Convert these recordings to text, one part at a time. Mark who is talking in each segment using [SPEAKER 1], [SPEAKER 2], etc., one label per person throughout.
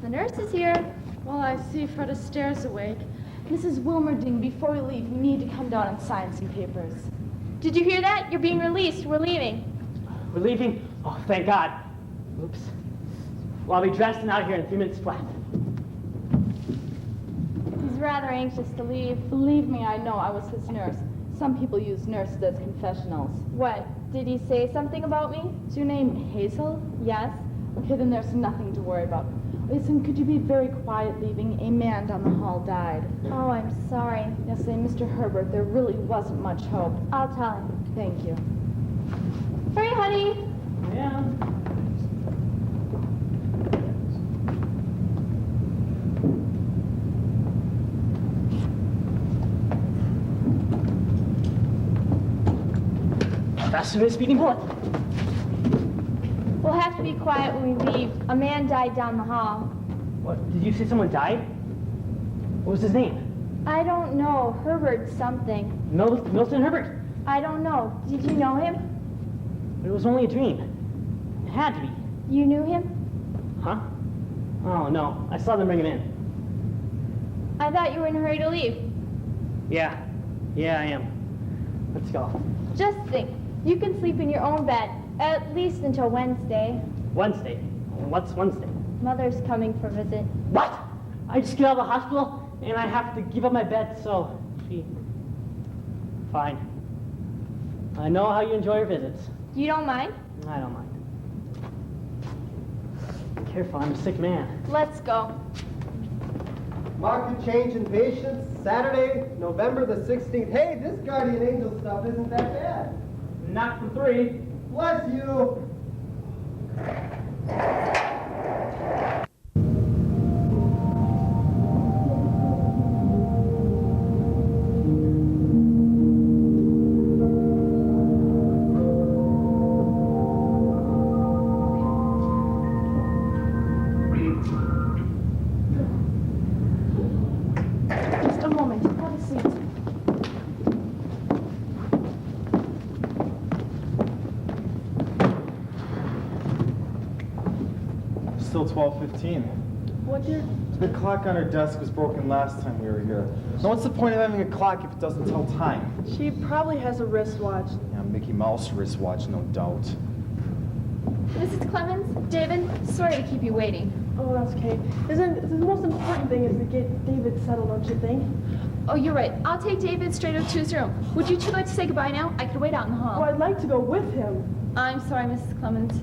[SPEAKER 1] The nurse is here.
[SPEAKER 2] Well, I see Fred Astaire's awake. Mrs. Wilmerding, before we leave, you need to come down and sign some papers.
[SPEAKER 1] Did you hear that? You're being released. We're leaving.
[SPEAKER 3] We're leaving? Oh, thank God. Oops. Well, I'll be dressed and out of here in 3 minutes flat.
[SPEAKER 1] He's rather anxious to leave.
[SPEAKER 2] Believe me, I know. I was his nurse. Some people use nurses as confessionals.
[SPEAKER 1] What? Did he say something about me?
[SPEAKER 2] Is your name Hazel?
[SPEAKER 1] Yes.
[SPEAKER 2] Okay, then there's nothing to worry about. Listen, could you be very quiet leaving? A man down the hall died.
[SPEAKER 1] Oh, I'm sorry.
[SPEAKER 2] Yes, say, Mr. Herbert, there really wasn't much hope.
[SPEAKER 1] I'll tell him.
[SPEAKER 2] Thank you.
[SPEAKER 1] Hurry, honey.
[SPEAKER 3] Yeah. Faster than a speeding bullet.
[SPEAKER 1] We'll have to be quiet when we leave. A man died down the hall.
[SPEAKER 3] What? Did you say someone died? What was his name?
[SPEAKER 1] I don't know. Herbert something.
[SPEAKER 3] Milton Herbert.
[SPEAKER 1] I don't know. Did you know him?
[SPEAKER 3] But it was only a dream. It had to be.
[SPEAKER 1] You knew him?
[SPEAKER 3] Huh? Oh, no. I saw them bring him in.
[SPEAKER 1] I thought you were in a hurry to leave.
[SPEAKER 3] Yeah. Yeah, I am. Let's go.
[SPEAKER 1] Just think. You can sleep in your own bed, at least until Wednesday.
[SPEAKER 3] Wednesday? What's Wednesday?
[SPEAKER 1] Mother's coming for a visit.
[SPEAKER 3] What? I just get out of the hospital and I have to give up my bed, so gee. Fine. I know how you enjoy your visits.
[SPEAKER 1] You don't mind?
[SPEAKER 3] I don't mind. Be careful, I'm a sick man.
[SPEAKER 1] Let's go.
[SPEAKER 4] Market change in patients, Saturday, November the 16th. Hey, this guardian angel stuff isn't that bad.
[SPEAKER 3] Not for 3.
[SPEAKER 4] Bless you.
[SPEAKER 2] Just a moment. Have a seat.
[SPEAKER 5] Still 12:15.
[SPEAKER 2] What, dear?
[SPEAKER 5] The clock on her desk was broken last time we were here. Now what's the point of having a clock if it doesn't tell time?
[SPEAKER 2] She probably has a wristwatch.
[SPEAKER 5] Yeah, Mickey Mouse wristwatch, no doubt.
[SPEAKER 1] Mrs. Clemens, David, sorry to keep you waiting.
[SPEAKER 2] Oh, that's okay. The most important thing is to get David settled, don't you think?
[SPEAKER 1] Oh, you're right. I'll take David straight up to his room. Would you two like to say goodbye now? I could wait out in the hall.
[SPEAKER 2] Oh, I'd like to go with him.
[SPEAKER 1] I'm sorry, Mrs. Clemens.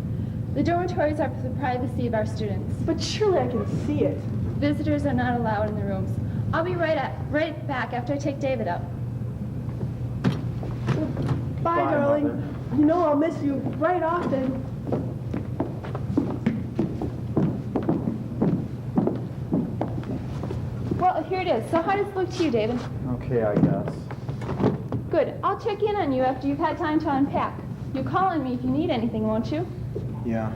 [SPEAKER 1] The dormitories are for the privacy of our students.
[SPEAKER 2] But surely I can see it.
[SPEAKER 1] Visitors are not allowed in the rooms. I'll be right back after I take David up.
[SPEAKER 2] Bye,
[SPEAKER 5] Bye,
[SPEAKER 2] darling.
[SPEAKER 5] Mother.
[SPEAKER 2] You know I'll miss you right often.
[SPEAKER 1] Well, here it is. So how does it look to you, David?
[SPEAKER 5] Okay, I guess.
[SPEAKER 1] Good. I'll check in on you after you've had time to unpack. You call on me if you need anything, won't you?
[SPEAKER 5] Yeah.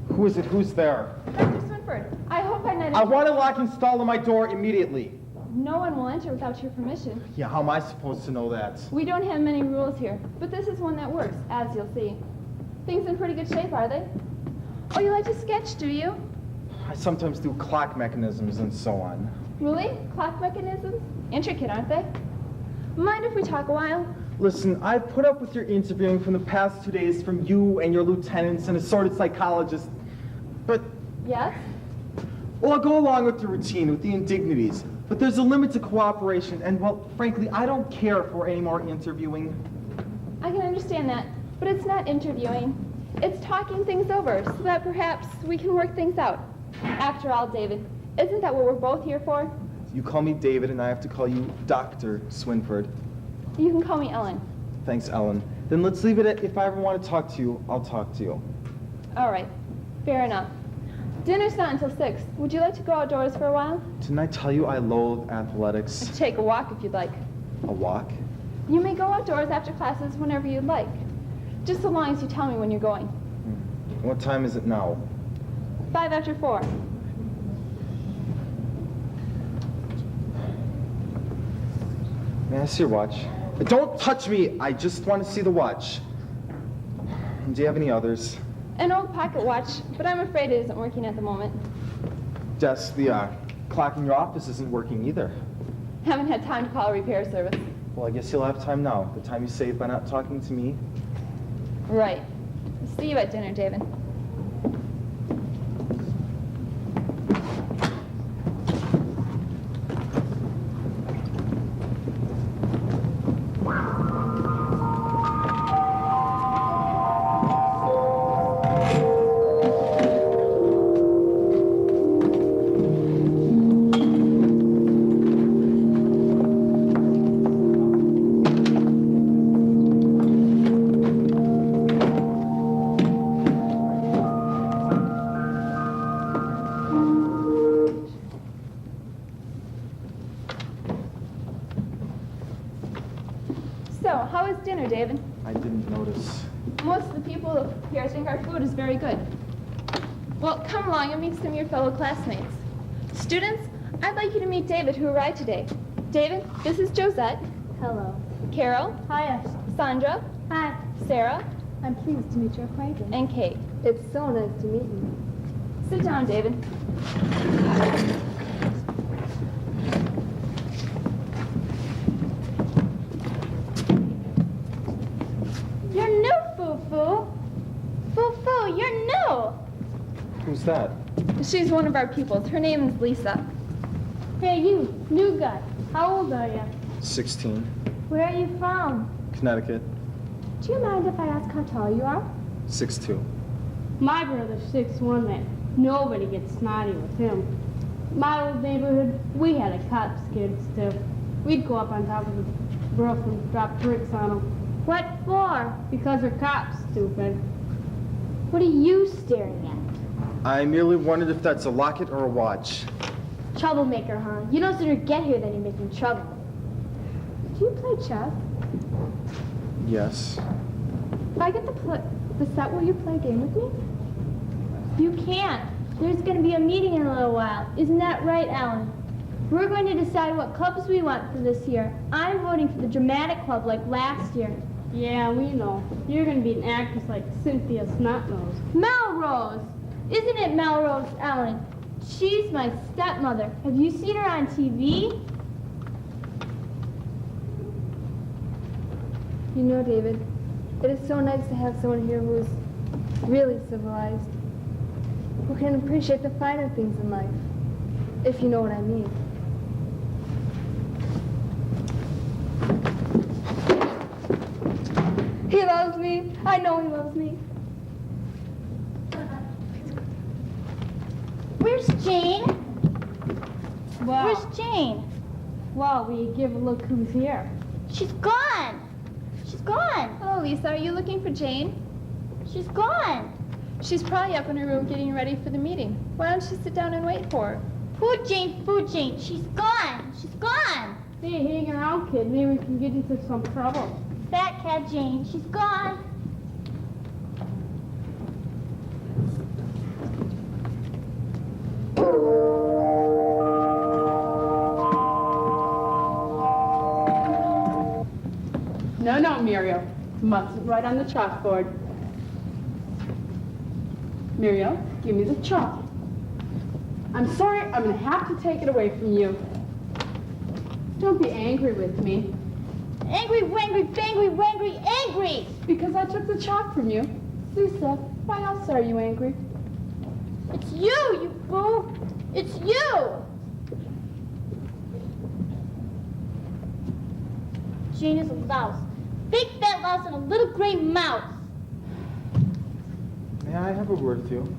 [SPEAKER 5] Who is it? Who's there?
[SPEAKER 1] Dr. Swinford, I hope I'm not...
[SPEAKER 5] I want a lock installed on my door immediately.
[SPEAKER 1] No one will enter without your permission.
[SPEAKER 5] Yeah, how am I supposed to know that?
[SPEAKER 1] We don't have many rules here, but this is one that works, as you'll see. Things in pretty good shape, are they? Oh, you like to sketch, do you?
[SPEAKER 5] I sometimes do clock mechanisms and so on.
[SPEAKER 1] Really? Clock mechanisms? Intricate, aren't they? Mind if we talk a while?
[SPEAKER 5] Listen, I've put up with your interviewing from the past 2 days from you and your lieutenants and assorted psychologists, but,
[SPEAKER 1] Yes?
[SPEAKER 5] well, I'll go along with the routine, with the indignities, but there's a limit to cooperation, and, well, frankly, I don't care for any more interviewing.
[SPEAKER 1] I can understand that, but it's not interviewing. It's talking things over so that perhaps we can work things out. After all, David, isn't that what we're both here for?
[SPEAKER 5] You call me David, and I have to call you Dr. Swinford.
[SPEAKER 1] You can call me Ellen.
[SPEAKER 5] Thanks, Ellen. Then let's leave it at, if I ever want to talk to you, I'll talk to you.
[SPEAKER 1] All right, fair enough. Dinner's not until 6. Would you like to go outdoors for a while?
[SPEAKER 5] Didn't I tell you I loathe athletics?
[SPEAKER 1] Take a walk if you'd like.
[SPEAKER 5] A walk?
[SPEAKER 1] You may go outdoors after classes whenever you'd like. Just so long as you tell me when you're going.
[SPEAKER 5] What time is it now?
[SPEAKER 1] 5 after 4.
[SPEAKER 5] May I see your watch? Don't touch me! I just want to see the watch. Do you have any others?
[SPEAKER 1] An old pocket watch, but I'm afraid it isn't working at the moment.
[SPEAKER 5] Yes, the clock in your office isn't working either.
[SPEAKER 1] Haven't had time to call a repair service.
[SPEAKER 5] Well, I guess you'll have time now. The time you saved by not talking to me.
[SPEAKER 1] Right. See you at dinner, David. So, how was dinner, David?
[SPEAKER 5] I didn't notice.
[SPEAKER 1] Most of the people here think our food is very good. Well, come along and meet some of your fellow classmates. Students, I'd like you to meet David, who arrived today. David, this is Josette.
[SPEAKER 2] Hello.
[SPEAKER 1] Carol.
[SPEAKER 2] Hi.
[SPEAKER 1] Sandra.
[SPEAKER 2] Hi.
[SPEAKER 1] Sarah.
[SPEAKER 2] I'm pleased to meet your acquaintance.
[SPEAKER 1] And Kate.
[SPEAKER 2] It's so nice to meet you.
[SPEAKER 1] Sit down, David.
[SPEAKER 2] You're new, Foo-Foo. Foo-Foo, you're new.
[SPEAKER 5] Who's that?
[SPEAKER 1] She's one of our pupils. Her name is Lisa.
[SPEAKER 2] Hey, you, new guy. How old are you?
[SPEAKER 5] 16.
[SPEAKER 2] Where are you from?
[SPEAKER 5] Connecticut.
[SPEAKER 2] Do you mind if I ask how tall you are?
[SPEAKER 5] 6'2".
[SPEAKER 6] My brother's 6'1", man. Nobody gets snotty with him. My old neighborhood, we had a cop scared stiff. We'd go up on top of the roof and drop bricks on them.
[SPEAKER 2] What for?
[SPEAKER 6] Because they're cops, stupid.
[SPEAKER 2] What are you staring at?
[SPEAKER 5] I merely wondered if that's a locket or a watch.
[SPEAKER 2] Troublemaker, huh? You no sooner get here than you're making trouble. Do you play chess?
[SPEAKER 5] Yes.
[SPEAKER 1] If I get the set, will you play a game with me?
[SPEAKER 2] You can't. There's going to be a meeting in a little while. Isn't that right, Alan? We're going to decide what clubs we want for this year. I'm voting for the dramatic club like last year.
[SPEAKER 6] Yeah, we know. You're gonna be an actress like Cynthia Snotnose.
[SPEAKER 2] Melrose! Isn't it Melrose, Ellen? She's my stepmother. Have you seen her on TV?
[SPEAKER 7] You know, David, it is so nice to have someone here who is really civilized, who can appreciate the finer things in life, if you know what I mean. He loves me. I know he loves me.
[SPEAKER 2] Where's Jane?
[SPEAKER 6] Wow.
[SPEAKER 2] Where's Jane?
[SPEAKER 6] Wow, will you give a look who's here?
[SPEAKER 2] She's gone. She's gone.
[SPEAKER 1] Hello, Lisa. Are you looking for Jane?
[SPEAKER 2] She's gone.
[SPEAKER 1] She's probably up in her room getting ready for the meeting. Why don't you sit down and wait for her?
[SPEAKER 2] Food Jane. She's gone. She's gone.
[SPEAKER 6] Hey, hang around, kid. Maybe we can get into some trouble.
[SPEAKER 2] Fat cat Jane. She's gone.
[SPEAKER 6] No, Muriel. Mustn't write on the chalkboard. Muriel, give me the chalk. I'm sorry, I'm going to have to take it away from you. Don't be angry with me.
[SPEAKER 2] Angry, wangry, bangry, wangry, angry.
[SPEAKER 6] Because I took the chalk from you. Lisa, why else are you angry?
[SPEAKER 2] It's you, you fool. It's you. Jane is a louse. Big fat louse and a little gray mouse.
[SPEAKER 5] May I have a word with you?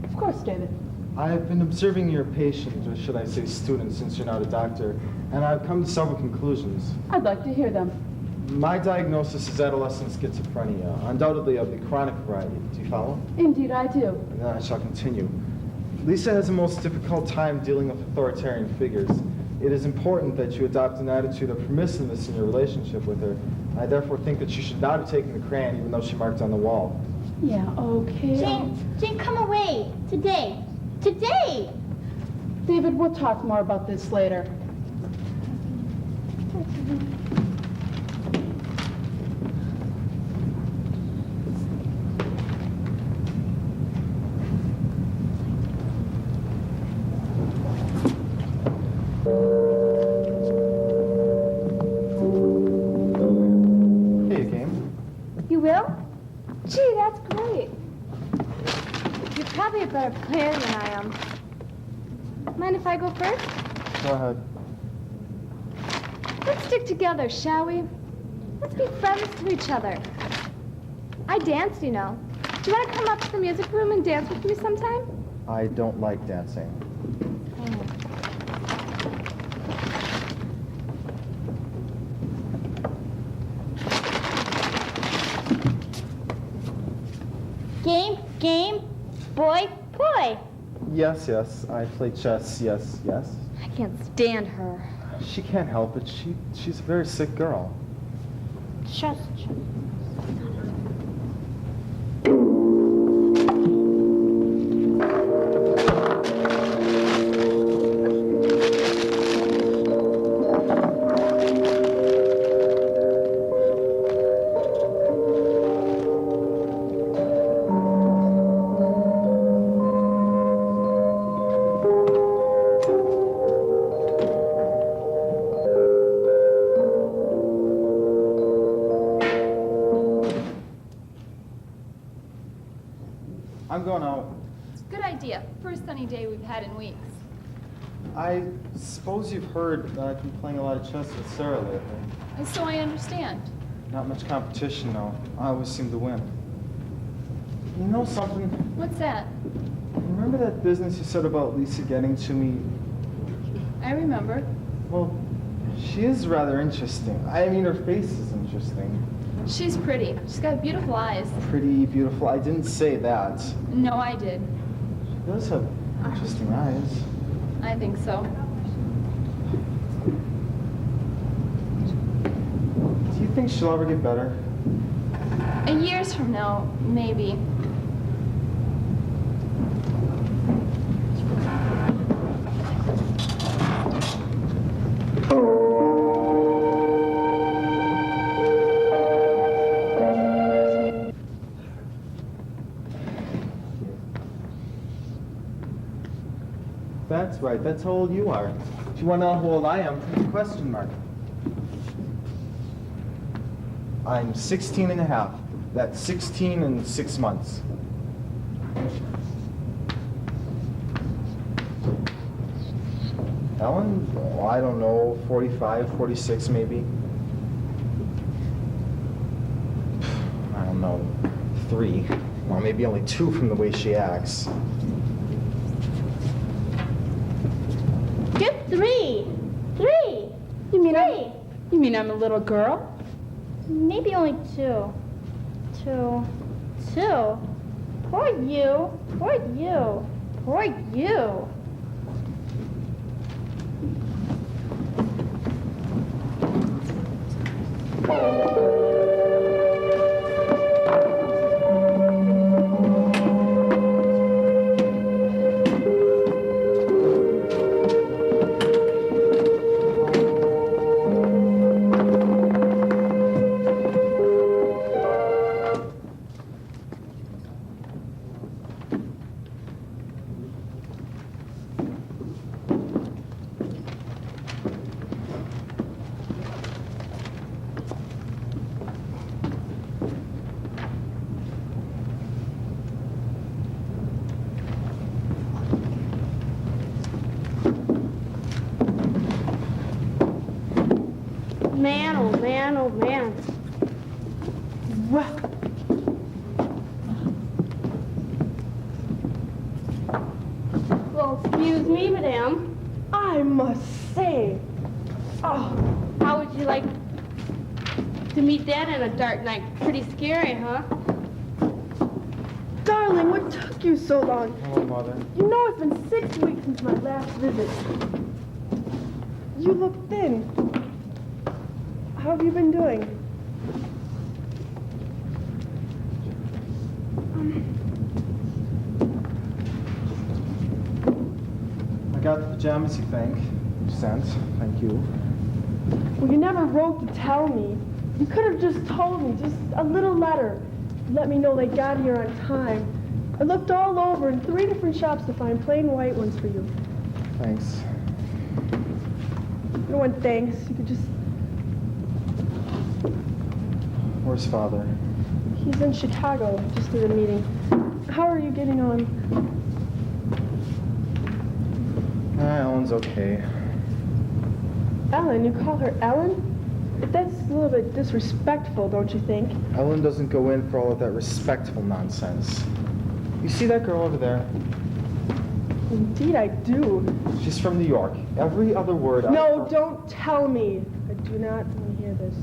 [SPEAKER 6] Of course, David.
[SPEAKER 5] I've been observing your patient, or should I say student, since you're not a doctor, and I've come to several conclusions.
[SPEAKER 6] I'd like to hear them.
[SPEAKER 5] My diagnosis is adolescent schizophrenia, undoubtedly of the chronic variety. Do you follow?
[SPEAKER 6] Indeed, I do.
[SPEAKER 5] And then I shall continue. Lisa has the most difficult time dealing with authoritarian figures. It is important that you adopt an attitude of permissiveness in your relationship with her. I therefore think that you should not have taken the crayon even though she marked on the wall.
[SPEAKER 6] Yeah, okay.
[SPEAKER 2] Jane, come away. Today. Today.
[SPEAKER 6] David, we'll talk more about this later.
[SPEAKER 5] Hey, game.
[SPEAKER 7] You will? Gee, that's great. You're probably a better player than I am. Mind if I go first?
[SPEAKER 5] Go ahead.
[SPEAKER 7] Let's stick together, shall we? Let's be friends to each other. I dance, you know. Do you want to come up to the music room and dance with me sometime?
[SPEAKER 5] I don't like dancing.
[SPEAKER 2] Game, boy, boy.
[SPEAKER 5] Yes, yes, I play chess, yes, yes.
[SPEAKER 7] I can't stand her.
[SPEAKER 5] She can't help it. She's a very sick girl.
[SPEAKER 2] Just.
[SPEAKER 5] I'm going out.
[SPEAKER 1] It's a good idea. First sunny day we've had in weeks.
[SPEAKER 5] I suppose you've heard that I've been playing a lot of chess with Sarah lately.
[SPEAKER 1] And so I understand.
[SPEAKER 5] Not much competition, though. I always seem to win. You know something?
[SPEAKER 1] What's that?
[SPEAKER 5] Remember that business you said about Lisa getting to me?
[SPEAKER 1] I remember.
[SPEAKER 5] Well, she is rather interesting. I mean, her face is interesting.
[SPEAKER 1] She's pretty. She's got beautiful eyes.
[SPEAKER 5] Pretty, beautiful. I didn't say that.
[SPEAKER 1] No, I did.
[SPEAKER 5] She does have interesting eyes.
[SPEAKER 1] I think so.
[SPEAKER 5] Do you think she'll ever get better?
[SPEAKER 1] Years from now, maybe.
[SPEAKER 5] That's right. That's how old you are. If you want to know how old I am, put a question mark. I'm 16 and a half. That's 16 and 6 months. Ellen? Oh, I don't know, 45, 46 maybe. I don't know, 3. Well, maybe only 2 from the way she acts.
[SPEAKER 2] Just 3. 3.
[SPEAKER 6] You mean
[SPEAKER 2] Three.
[SPEAKER 6] You mean I'm a little girl?
[SPEAKER 2] Maybe only 2. 2. 2. Poor you. Poor you. Poor you.
[SPEAKER 6] Man, oh man, oh man. Well, well, excuse me, madame. I must say, oh, how would you like to meet that in a dark night? Pretty scary, huh?
[SPEAKER 8] Darling, what took you so long?
[SPEAKER 5] Hello, Mother.
[SPEAKER 8] You know it's been 6 weeks since my last visit. You look thin. How have you been doing?
[SPEAKER 5] I got the pajamas you sent. Thank you.
[SPEAKER 8] Well, you never wrote to tell me. You could have just told me, just a little letter. Let me know they got here on time. I looked all over in 3 different shops to find plain white ones for you.
[SPEAKER 5] Thanks.
[SPEAKER 8] No one thanks. You could just...
[SPEAKER 5] Where's Father?
[SPEAKER 8] He's in Chicago, just did a meeting. How are you getting on?
[SPEAKER 5] Ellen's okay.
[SPEAKER 8] Ellen? You call her Ellen? That's a little bit disrespectful, don't you think?
[SPEAKER 5] Ellen doesn't go in for all of that respectful nonsense. You see that girl over there?
[SPEAKER 8] Indeed I do.
[SPEAKER 5] She's from New York. Every other word...
[SPEAKER 8] No, don't tell me. I do not want to hear this.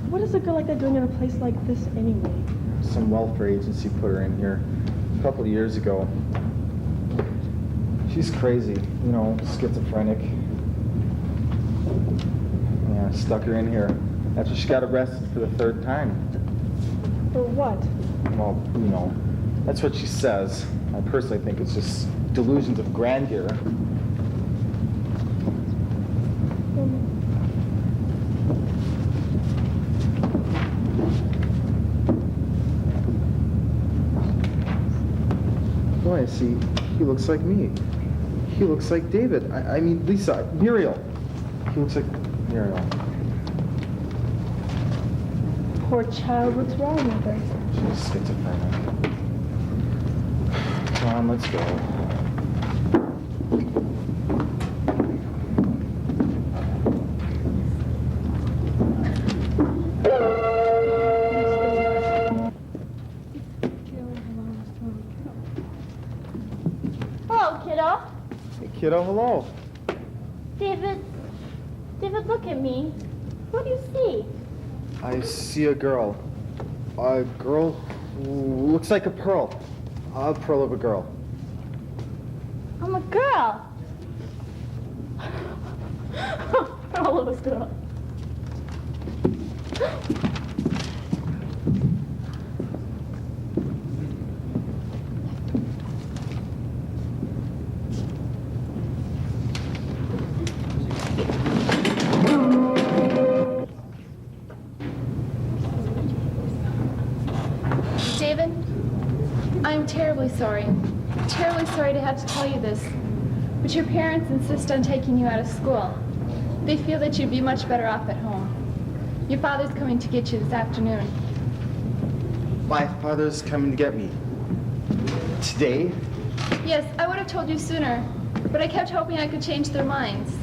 [SPEAKER 8] What is a girl like that doing in a place like this anyway?
[SPEAKER 5] Some welfare agency put her in here a couple of years ago. She's crazy, you know, schizophrenic. Yeah, stuck her in here after she got arrested for the 3rd time.
[SPEAKER 8] For what?
[SPEAKER 5] Well, you know, that's what she says. I personally think it's just delusions of grandeur. Boy, see, he looks like me. He looks like David. I mean, Lisa, Muriel. He looks like Muriel.
[SPEAKER 8] Poor child, what's wrong with her?
[SPEAKER 5] She's schizophrenic. Come on, let's go.
[SPEAKER 2] Hello, kiddo.
[SPEAKER 5] Hey, kiddo, hello.
[SPEAKER 2] David, look at me. What do you see?
[SPEAKER 5] I see a girl. A girl who looks like a pearl. A pearl of a girl.
[SPEAKER 2] I'm a girl. Pearl of a girl.
[SPEAKER 1] David, I'm terribly sorry. Terribly sorry to have to tell you this, but your parents insist on taking you out of school. They feel that you'd be much better off at home. Your father's coming to get you this afternoon.
[SPEAKER 5] My father's coming to get me. Today?
[SPEAKER 1] Yes, I would have told you sooner, but I kept hoping I could change their minds.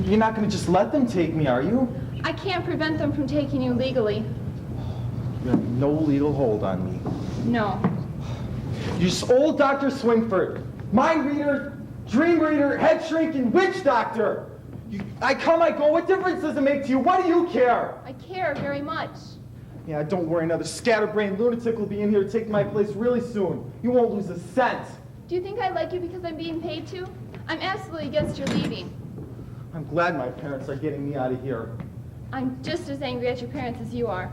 [SPEAKER 5] You're not going to just let them take me, are you?
[SPEAKER 1] I can't prevent them from taking you legally.
[SPEAKER 5] You have no legal hold on me.
[SPEAKER 1] No.
[SPEAKER 5] You're just old Dr. Swingford. Mind reader, dream reader, head shrink, and witch doctor. I come, I go. What difference does it make to you? What do you care?
[SPEAKER 1] I care very much.
[SPEAKER 5] Yeah, don't worry. Another scatterbrained lunatic will be in here to take my place really soon. You won't lose a cent.
[SPEAKER 1] Do you think I like you because I'm being paid to? I'm absolutely against your leaving.
[SPEAKER 5] I'm glad my parents are getting me out of here.
[SPEAKER 1] I'm just as angry at your parents as you are.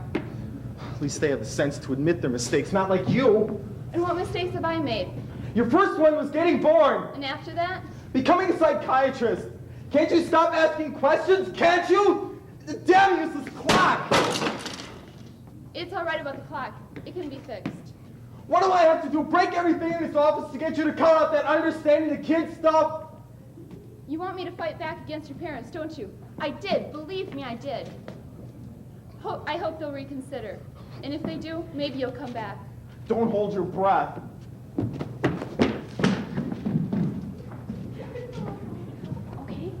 [SPEAKER 5] At least they have the sense to admit their mistakes, not like you.
[SPEAKER 1] And what mistakes have I made?
[SPEAKER 5] Your first one was getting born.
[SPEAKER 1] And after that?
[SPEAKER 5] Becoming a psychiatrist. Can't you stop asking questions? Can't you? The damn useless clock.
[SPEAKER 1] It's all right about the clock. It can be fixed.
[SPEAKER 5] What do I have to do? Break everything in this office to get you to cut out that understanding the kid stuff?
[SPEAKER 1] You want me to fight back against your parents, don't you? I did. Believe me, I did. I hope they'll reconsider. And if they do, maybe you'll come back.
[SPEAKER 5] Don't hold your breath.
[SPEAKER 1] Okay.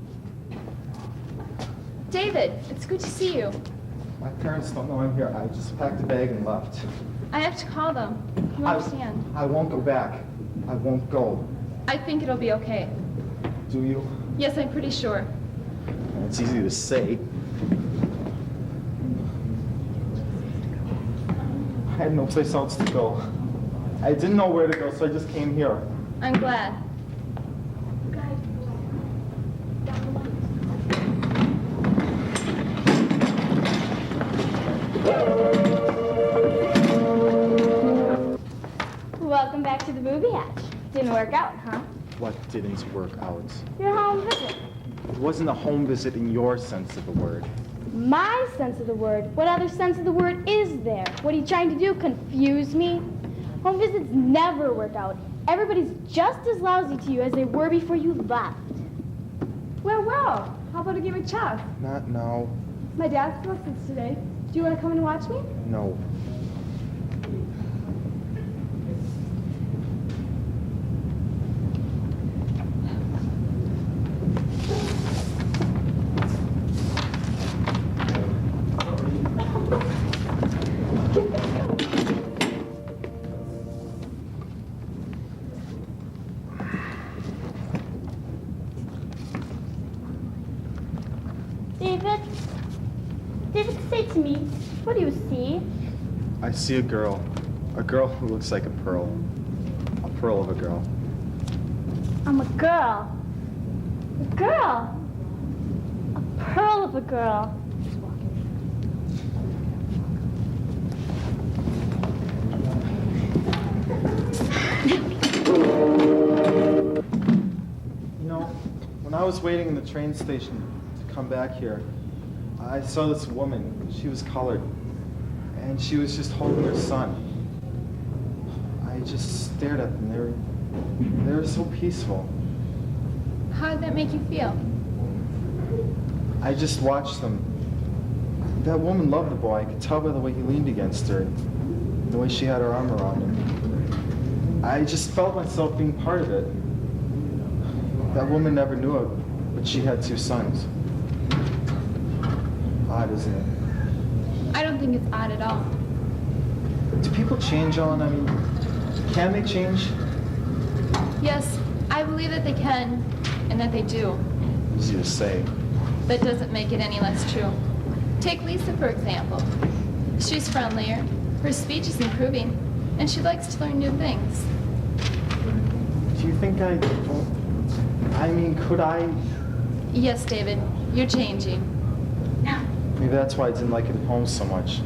[SPEAKER 1] David, it's good to see you.
[SPEAKER 5] My parents don't know I'm here. I just packed a bag and left.
[SPEAKER 1] I have to call them. You understand?
[SPEAKER 5] I won't go back. I won't go.
[SPEAKER 1] I think it'll be okay.
[SPEAKER 5] Do you?
[SPEAKER 1] Yes, I'm pretty sure.
[SPEAKER 5] It's easy to say. I had no place else to go. I didn't know where to go, so I just came here.
[SPEAKER 1] I'm glad.
[SPEAKER 2] Welcome back to the movie hatch. Didn't work out, huh?
[SPEAKER 5] What didn't work out?
[SPEAKER 2] Your home visit.
[SPEAKER 5] It wasn't a home visit in your sense of the word.
[SPEAKER 2] My sense of the word. What other sense of the word is there? What are you trying to do? Confuse me? Home visits never work out. Everybody's just as lousy to you as they were before you left.
[SPEAKER 7] Well, how about a game of chess?
[SPEAKER 5] Not now.
[SPEAKER 7] My dad's lessons today. Do you want to come and watch me?
[SPEAKER 5] No.
[SPEAKER 2] David, say to me, what do you see?
[SPEAKER 5] I see a girl who looks like a pearl of a girl.
[SPEAKER 2] I'm a girl. A girl. A pearl of a girl.
[SPEAKER 5] You know, when I was waiting in the train station to come back here, I saw this woman. She was colored, and she was just holding her son. I just stared at them. They were so peaceful.
[SPEAKER 1] How did that make you feel?
[SPEAKER 5] I just watched them. That woman loved the boy. I could tell by the way he leaned against her, the way she had her arm around him. I just felt myself being part of it. That woman never knew it, but she had 2 sons. Odd, isn't it?
[SPEAKER 1] I don't think it's odd at all.
[SPEAKER 5] Do people change, Ellen? I mean, can they change?
[SPEAKER 1] Yes, I believe that they can, and that they do.
[SPEAKER 5] Easy to say.
[SPEAKER 1] That doesn't make it any less true. Take Lisa, for example. She's friendlier, her speech is improving, and she likes to learn new things.
[SPEAKER 5] Do you think could I?
[SPEAKER 1] Yes, David, you're changing.
[SPEAKER 5] Maybe that's why I didn't like it at home so much.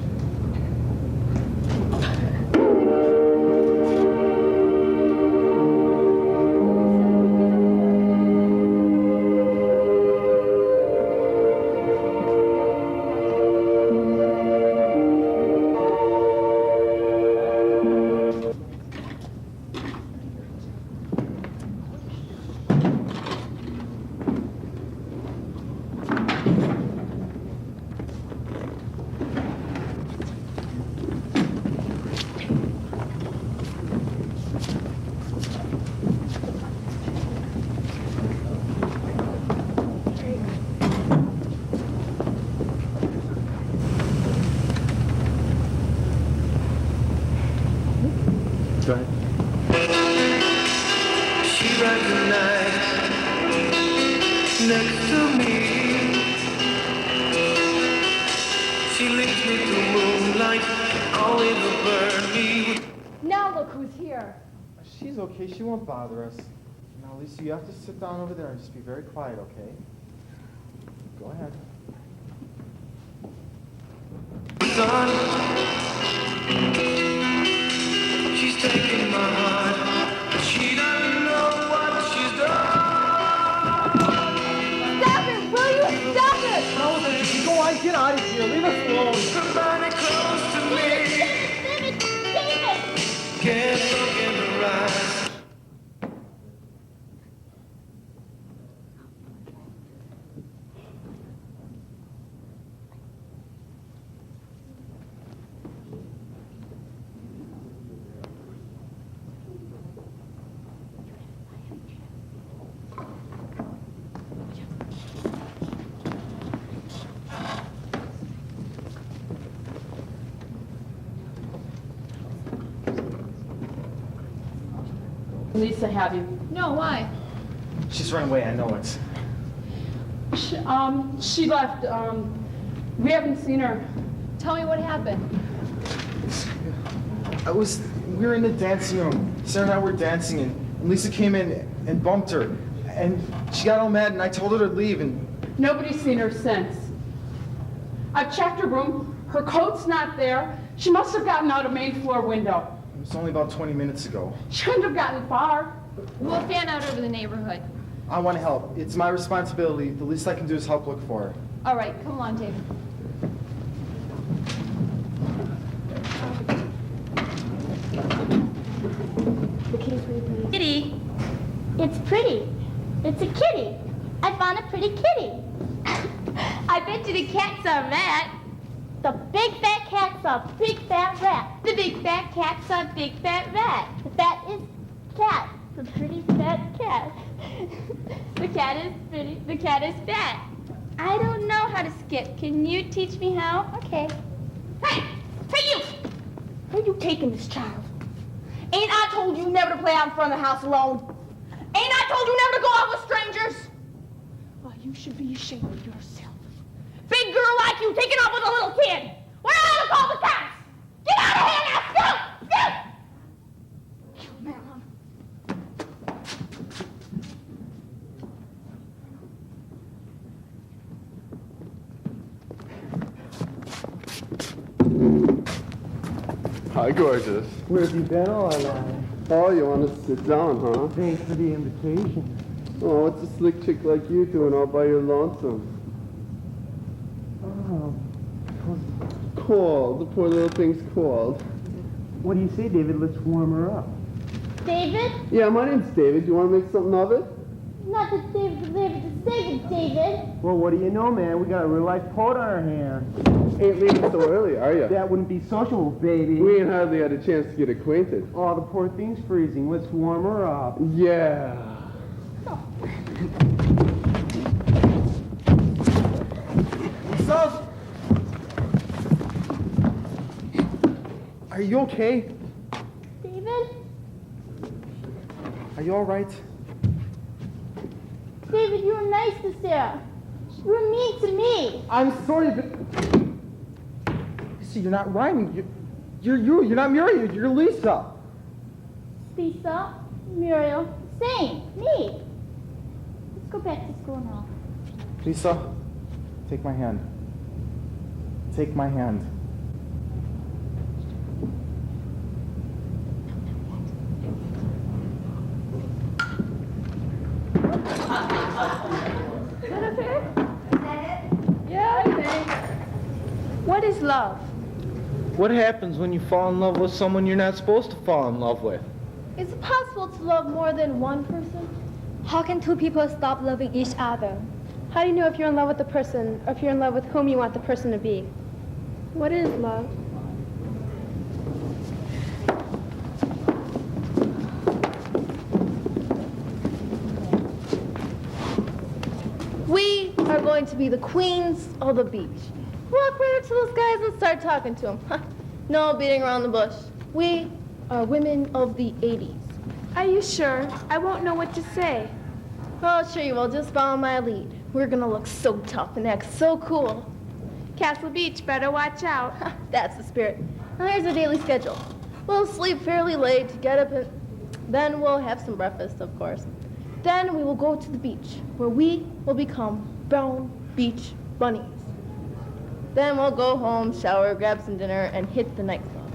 [SPEAKER 5] Go ahead.
[SPEAKER 9] She rides the night next to me. She leads me through moonlight, only to burn me.
[SPEAKER 2] Now look who's here.
[SPEAKER 5] She's okay. She won't bother us. Now, Lisa, you have to sit down over there and just be very quiet, okay? Go ahead.
[SPEAKER 9] She's taking my heart, but she doesn't know what she's done.
[SPEAKER 2] Stop it! Will you stop it?
[SPEAKER 5] No, go on, get out of here. Leave us alone.
[SPEAKER 9] Her body close to me.
[SPEAKER 2] David! David!
[SPEAKER 9] Can't look in her eyes.
[SPEAKER 6] Lisa, have you?
[SPEAKER 1] No, why?
[SPEAKER 5] She's run away, I know it.
[SPEAKER 6] She left. We haven't seen her.
[SPEAKER 1] Tell me what happened.
[SPEAKER 5] We were in the dancing room. Sarah and I were dancing, and Lisa came in and bumped her. And she got all mad, and I told her to leave, and
[SPEAKER 6] Nobody's seen her since. I've checked her room. Her coat's not there. She must have gotten out a main floor window.
[SPEAKER 5] it was only about 20 minutes ago.
[SPEAKER 6] She couldn't have gotten far.
[SPEAKER 1] We'll fan out over the neighborhood.
[SPEAKER 5] I want to help. It's my responsibility. The least I can do is help look for her.
[SPEAKER 1] All right, come along, David.
[SPEAKER 2] Kitty. It's pretty. It's a kitty. I found a pretty kitty. I bet you the cat saw a rat. The big fat cat saw a big fat rat. The big fat cat saw a big fat rat. The fat is cat. The pretty fat cat. The cat is pretty. The cat is fat. I don't know how to skip. Can you teach me how? Okay. Hey! Hey, you! Where you taking this child? Ain't I told you never to play out in front of the house alone? Ain't I told you never to go out with strangers? Well, you should be ashamed of yourself. Big girl like you taking off with a little kid. Where are to call the cops? Get out of here now! Scoot! Scoot! You man.
[SPEAKER 10] Hi, gorgeous.
[SPEAKER 4] Where have you been all night?
[SPEAKER 10] Oh, you want to sit down, huh?
[SPEAKER 4] Thanks for the invitation.
[SPEAKER 10] Oh, what's a slick chick like you doing all by your lonesome?
[SPEAKER 4] Oh,
[SPEAKER 10] Cold. The poor little thing's cold.
[SPEAKER 4] what do you say, David? Let's warm her up.
[SPEAKER 2] David?
[SPEAKER 10] Yeah, my name's David. Do you want to make something of it?
[SPEAKER 2] Not the David, it's David.
[SPEAKER 4] Well, what do you know, man? We got a real-life poet on our hands.
[SPEAKER 10] Ain't leaving so early, are you?
[SPEAKER 4] That wouldn't be sociable, baby.
[SPEAKER 10] We ain't hardly had a chance to get acquainted.
[SPEAKER 4] Oh, the poor thing's freezing. Let's warm her up.
[SPEAKER 10] Yeah.
[SPEAKER 4] Lisa? Are you okay?
[SPEAKER 2] David?
[SPEAKER 5] Are you all right?
[SPEAKER 2] David, you were nice to Sarah. You were mean to me.
[SPEAKER 4] I'm sorry, but... See, you're not rhyming. You're not Muriel. You're Lisa.
[SPEAKER 2] Lisa, Muriel, same, me. Let's go back to school now.
[SPEAKER 5] Lisa, take my hand. Take my hand.
[SPEAKER 1] Yeah, I think. What is love?
[SPEAKER 11] What happens when you fall in love with someone you're not supposed to fall in love with?
[SPEAKER 1] Is it possible to love more than one person?
[SPEAKER 7] How can two people stop loving each other?
[SPEAKER 1] How do you know if you're in love with the person, or if you're in love with whom you want the person to be? What is love? We are going to be the queens of the beach. Walk right up to those guys and start talking to them. No beating around the bush. We are women of the 80s. Are you sure? I won't know what to say. Oh, sure you will. Just follow my lead. We're gonna look so tough and act so cool. Castle Beach, better watch out. That's the spirit. Now here's our daily schedule. We'll sleep fairly late, get up, and then we'll have some breakfast, of course. Then we will go to the beach, where we will become brown beach bunnies. Then we'll go home, shower, grab some dinner, and hit the nightclubs.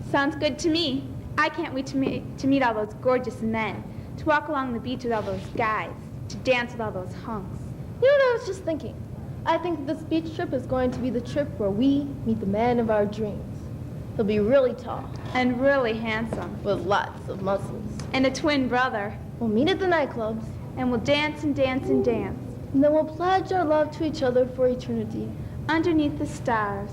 [SPEAKER 12] Sounds good to me. I can't wait to meet all those gorgeous men, to walk along the beach with all those guys, to dance with all those hunks.
[SPEAKER 1] You know what I was just thinking? I think this beach trip is going to be the trip where we meet the man of our dreams. He'll be really tall.
[SPEAKER 12] And really handsome.
[SPEAKER 1] With lots of muscles.
[SPEAKER 12] And a twin brother.
[SPEAKER 1] We'll meet at the nightclubs.
[SPEAKER 12] And we'll dance and dance and dance.
[SPEAKER 1] And then we'll pledge our love to each other for eternity.
[SPEAKER 12] Underneath the stars.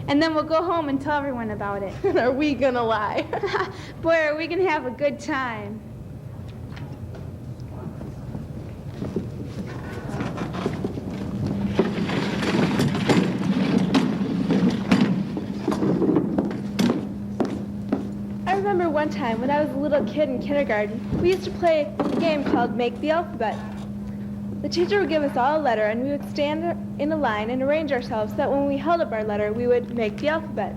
[SPEAKER 12] And then we'll go home and tell everyone about it.
[SPEAKER 1] And are we gonna lie?
[SPEAKER 12] Boy, are we gonna have a good time.
[SPEAKER 1] I remember one time when I was a little kid in kindergarten, we used to play a game called Make the Alphabet. The teacher would give us all a letter, and we would stand in a line and arrange ourselves so that when we held up our letter, we would make the alphabet.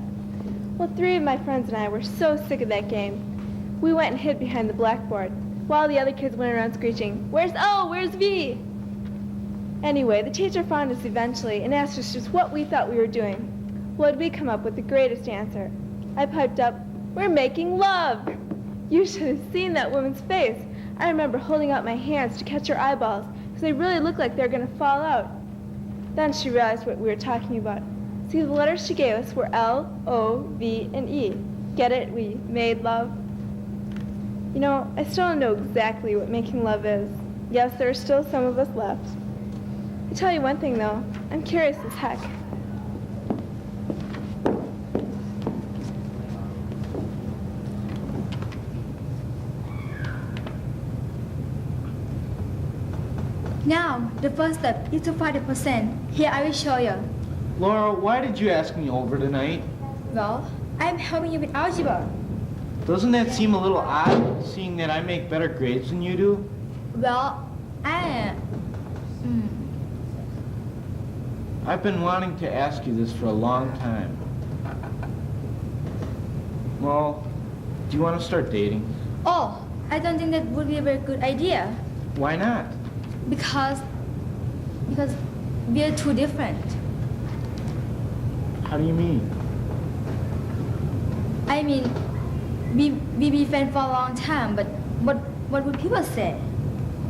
[SPEAKER 1] Well, 3 of my friends and I were so sick of that game. We went and hid behind the blackboard, while the other kids went around screeching, "Where's O? Where's V?" Anyway, the teacher found us eventually and asked us just what we thought we were doing. Well, we come up with the greatest answer. I piped up,
[SPEAKER 7] We're making love. You should have seen that woman's face. I remember holding out my hands to catch her eyeballs because they really looked like they were going to fall out. Then she realized what we were talking about. See, the letters she gave us were L, O, V, and E. Get it? We made love. You know, I still don't know exactly what making love is. Yes, there are still some of us left. I tell you one thing, though. I'm curious as heck.
[SPEAKER 13] Now, the first step is to find the percent. Here I will show you.
[SPEAKER 11] Laura, why did you ask me over tonight?
[SPEAKER 13] Well, I'm helping you with algebra.
[SPEAKER 11] Doesn't that seem a little odd, seeing that I make better grades than you do?
[SPEAKER 13] Well,
[SPEAKER 11] I've been wanting to ask you this for a long time. Well, do you want to start dating?
[SPEAKER 13] Oh, I don't think that would be a very good idea.
[SPEAKER 11] Why not?
[SPEAKER 13] Because we are too different.
[SPEAKER 11] How do you mean?
[SPEAKER 13] I mean, we be friends for a long time, but what would people say?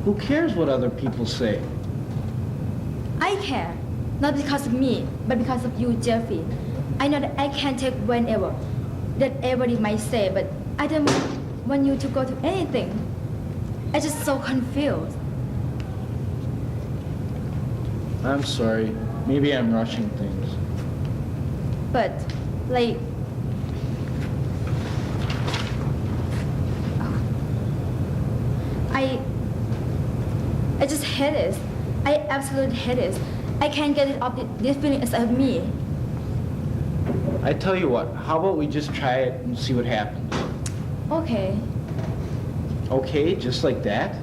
[SPEAKER 11] Who cares what other people say?
[SPEAKER 13] I care. Not because of me, but because of you, Jeffrey. I know that I can take whenever that everybody might say, but I don't want you to go to anything. I'm just so confused.
[SPEAKER 11] I'm sorry. Maybe I'm rushing things.
[SPEAKER 13] But, like, I just hate this. I absolutely hate this. I can't get it off this feeling inside of me.
[SPEAKER 11] I tell you what, how about we just try it and see what happens?
[SPEAKER 13] Okay.
[SPEAKER 11] Okay, just like that?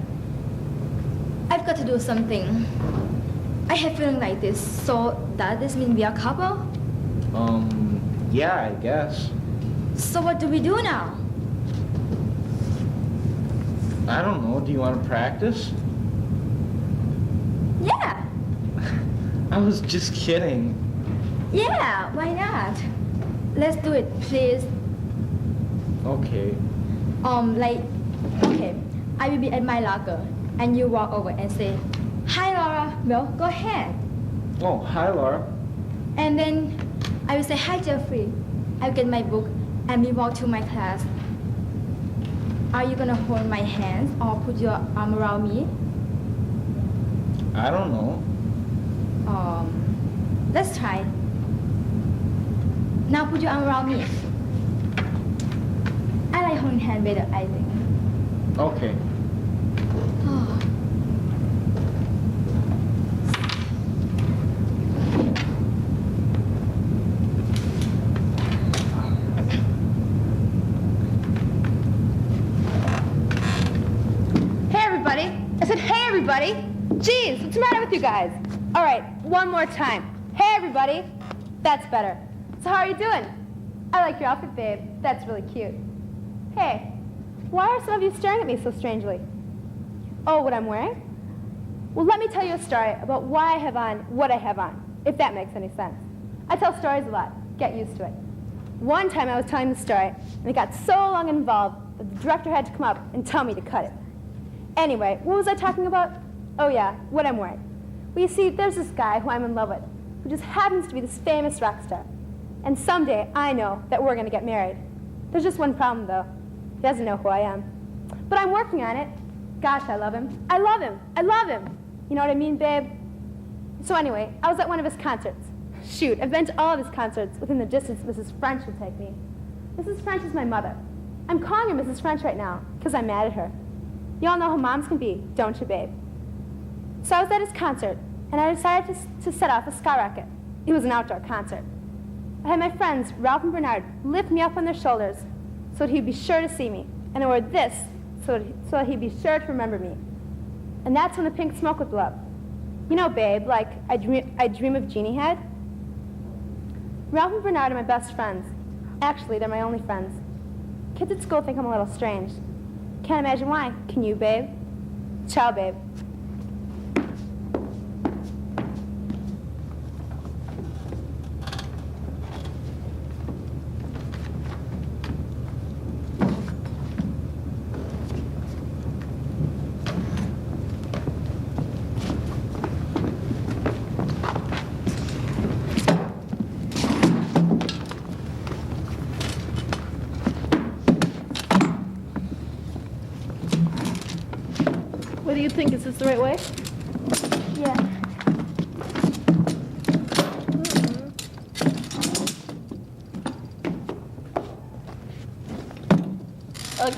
[SPEAKER 13] I've got to do something. I have feeling like this, so does this mean we are a couple?
[SPEAKER 11] Yeah, I guess.
[SPEAKER 13] So what do we do now?
[SPEAKER 11] I don't know, do you want to practice?
[SPEAKER 13] Yeah.
[SPEAKER 11] I was just kidding.
[SPEAKER 13] Yeah, why not? Let's do it, please.
[SPEAKER 11] Okay.
[SPEAKER 13] Okay, I will be at my locker, and you walk over and say, "Hi, Laura." Well, go ahead.
[SPEAKER 11] Oh, hi, Laura.
[SPEAKER 13] And then I will say, "Hi, Jeffrey." I'll get my book, and we walk to my class. Are you gonna hold my hands or put your arm around me?
[SPEAKER 11] I don't know.
[SPEAKER 13] Let's try. Now put your arm around me. I like holding hand better, I think.
[SPEAKER 11] Okay.
[SPEAKER 12] Hey, everybody. I said, hey, everybody. Jeez, what's the matter with you guys? All right, one more time. Hey, everybody. That's better. So how are you doing? I like your outfit, babe. That's really cute. Hey, why are some of you staring at me so strangely? Oh, what I'm wearing? Well, let me tell you a story about why I have on what I have on, if that makes any sense. I tell stories a lot. Get used to it. One time I was telling the story, and it got so long involved that the director had to come up and tell me to cut it. Anyway, what was I talking about? Oh yeah, what I'm wearing. Well, you see, there's this guy who I'm in love with, who just happens to be this famous rock star. And someday, I know that we're gonna get married. There's just one problem, though. He doesn't know who I am. But I'm working on it. Gosh, I love him. I love him. I love him. You know what I mean, babe? So anyway, I was at one of his concerts. Shoot, I've been to all of his concerts within the distance Mrs. French will take me. Mrs. French is my mother. I'm calling her Mrs. French right now, because I'm mad at her. You all know how moms can be, don't you, babe? So I was at his concert, and I decided to set off a skyrocket. It was an outdoor concert. I had my friends, Ralph and Bernard, lift me up on their shoulders so that he'd be sure to see me, and I wore this so that he'd be sure to remember me. And that's when the pink smoke would blow up. You know, babe, like I dream of Jeannie Head. Ralph and Bernard are my best friends. Actually, they're my only friends. Kids at school think I'm a little strange. Can't imagine why. Can you, babe? Ciao, babe.
[SPEAKER 8] What do you think? Is this the right way?
[SPEAKER 2] Yeah.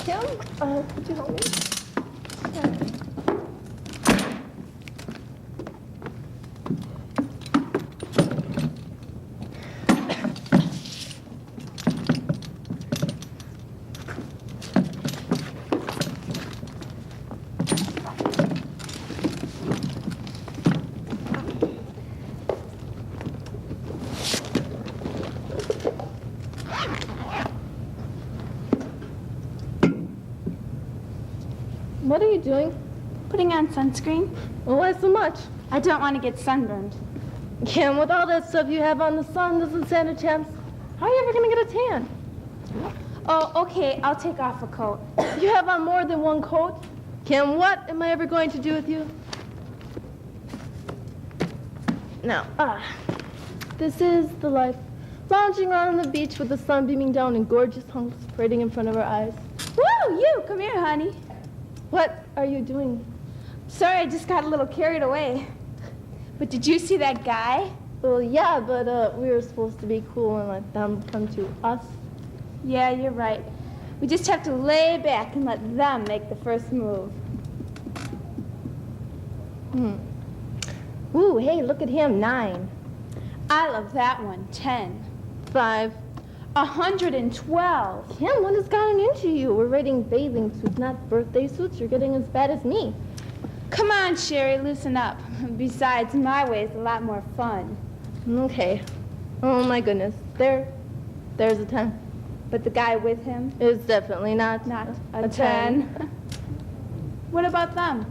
[SPEAKER 8] Kim, could you help me? What are you doing?
[SPEAKER 6] Putting on sunscreen.
[SPEAKER 8] Well, why so much?
[SPEAKER 6] I don't want to get sunburned.
[SPEAKER 8] Kim, with all that stuff you have on, the sun doesn't stand a chance. How are you ever going to get a tan?
[SPEAKER 6] Oh, okay, I'll take off a coat.
[SPEAKER 8] You have on more than one coat? Kim, what am I ever going to do with you? Now, this is the life. Lounging around on the beach with the sun beaming down in gorgeous hunks parading in front of our eyes.
[SPEAKER 6] Woo, you, come here, honey.
[SPEAKER 8] What are you doing?
[SPEAKER 6] Sorry, I just got a little carried away. But did you see that guy?
[SPEAKER 8] Well, yeah, but we were supposed to be cool and let them come to us.
[SPEAKER 6] Yeah, you're right. We just have to lay back and let them make the first move.
[SPEAKER 8] Ooh, hey, look at him, 9.
[SPEAKER 6] I love that one, 10.
[SPEAKER 8] 5.
[SPEAKER 6] 112.
[SPEAKER 8] Kim, what has gotten into you? We're rating bathing suits, not birthday suits. You're getting as bad as me.
[SPEAKER 6] Come on, Sherry, loosen up. Besides, my way is a lot more fun.
[SPEAKER 8] Okay. Oh, my goodness. There's a 10.
[SPEAKER 6] But the guy with him?
[SPEAKER 8] Is definitely not
[SPEAKER 6] a 10. What about them?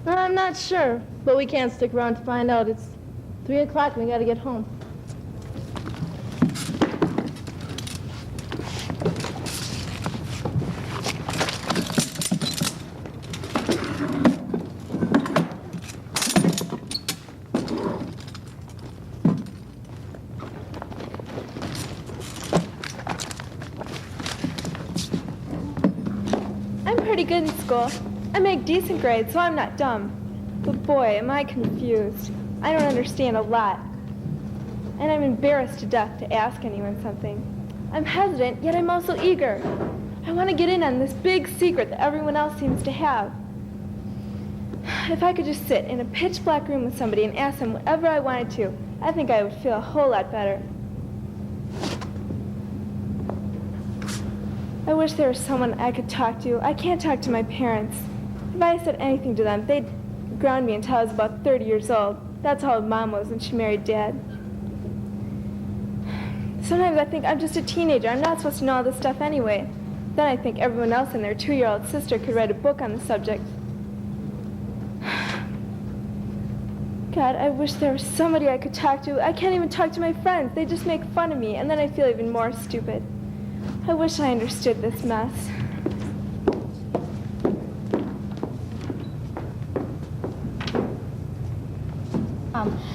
[SPEAKER 8] I'm not sure, but we can't stick around to find out. It's 3 o'clock and we gotta get home.
[SPEAKER 7] I'm pretty good in school. I make decent grades, so I'm not dumb. But boy, am I confused. I don't understand a lot. And I'm embarrassed to death to ask anyone something. I'm hesitant, yet I'm also eager. I want to get in on this big secret that everyone else seems to have. If I could just sit in a pitch black room with somebody and ask them whatever I wanted to, I think I would feel a whole lot better. I wish there was someone I could talk to. I can't talk to my parents. If I said anything to them, they'd ground me until I was about 30 years old. That's how old Mom was when she married Dad. Sometimes I think I'm just a teenager. I'm not supposed to know all this stuff anyway. Then I think everyone else and their 2-year-old sister could write a book on the subject. God, I wish there was somebody I could talk to. I can't even talk to my friends. They just make fun of me, and then I feel even more stupid. I wish I understood this mess.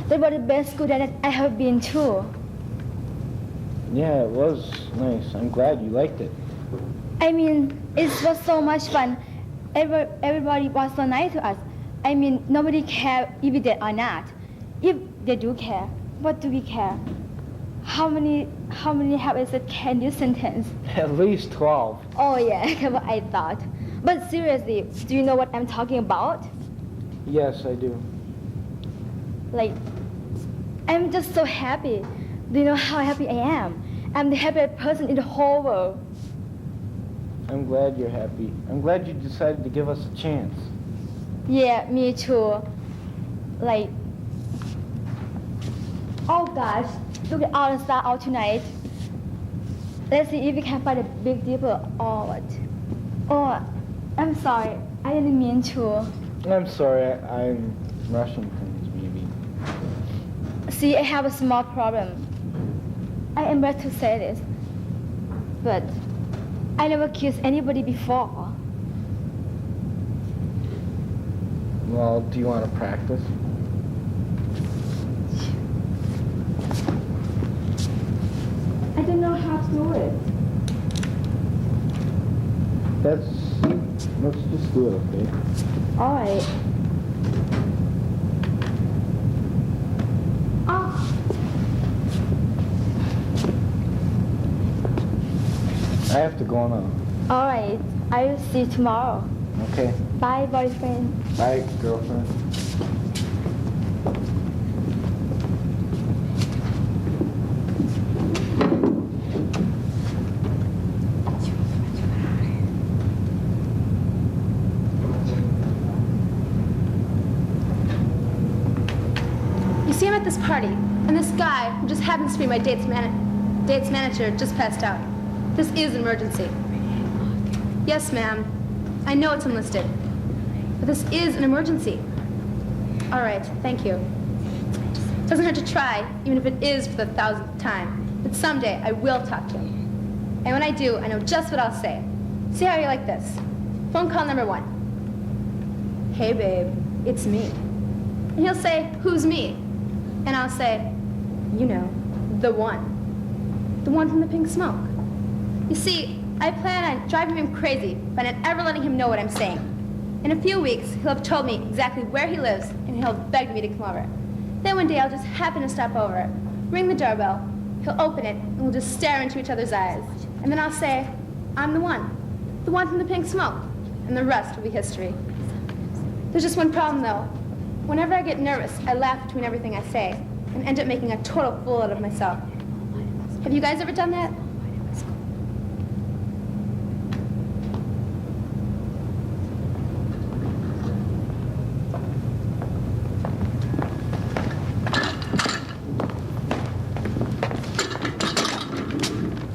[SPEAKER 13] That was the best school that I have been to.
[SPEAKER 11] Yeah, it was nice. I'm glad you liked it.
[SPEAKER 13] I mean, it was so much fun. Everybody was so nice to us. I mean, nobody cared if we did or not. If they do care, what do we care? How many have I said can this sentence?
[SPEAKER 11] At least 12.
[SPEAKER 13] Oh yeah, what I thought. But seriously, do you know what I'm talking about?
[SPEAKER 11] Yes, I do.
[SPEAKER 13] Like, I'm just so happy. Do you know how happy I am? I'm the happiest person in the whole world.
[SPEAKER 11] I'm glad you're happy. I'm glad you decided to give us a chance.
[SPEAKER 13] Yeah, me too. Like, oh gosh, look at all the stars out tonight. Let's see if we can find a Big Dipper or what. Oh, I'm sorry. I didn't mean to.
[SPEAKER 11] I'm sorry. I'm rushing things, maybe.
[SPEAKER 13] See, I have a small problem. I am embarrassed to say this, but I never kissed anybody before.
[SPEAKER 11] Well, do you want to practice?
[SPEAKER 13] I don't know how to do it.
[SPEAKER 11] Let's just do it, okay?
[SPEAKER 12] All right. Oh.
[SPEAKER 11] I have to go now.
[SPEAKER 13] All right. I will see you tomorrow.
[SPEAKER 11] Okay.
[SPEAKER 13] Bye, boyfriend.
[SPEAKER 11] Bye, girlfriend.
[SPEAKER 1] You see, I'm at this party, and this guy, who just happens to be my date's manager, just passed out. This is an emergency. Yes, ma'am. I know it's enlisted, but this is an emergency. All right, thank you. Doesn't hurt to try, even if it is for the 1,000th time. But someday I will talk to him. And when I do, I know just what I'll say. See how you like this? Phone call number 1. Hey, babe, it's me. And he'll say, who's me? And I'll say, you know, the one. The one from the pink smoke. You see, I plan on driving him crazy by not ever letting him know what I'm saying. In a few weeks, he'll have told me exactly where he lives, and he'll beg me to come over. Then one day, I'll just happen to stop over, ring the doorbell, he'll open it, and we'll just stare into each other's eyes. And then I'll say, I'm the one from the pink smoke, and the rest will be history. There's just one problem, though. Whenever I get nervous, I laugh between everything I say, and end up making a total fool out of myself. Have you guys ever done that?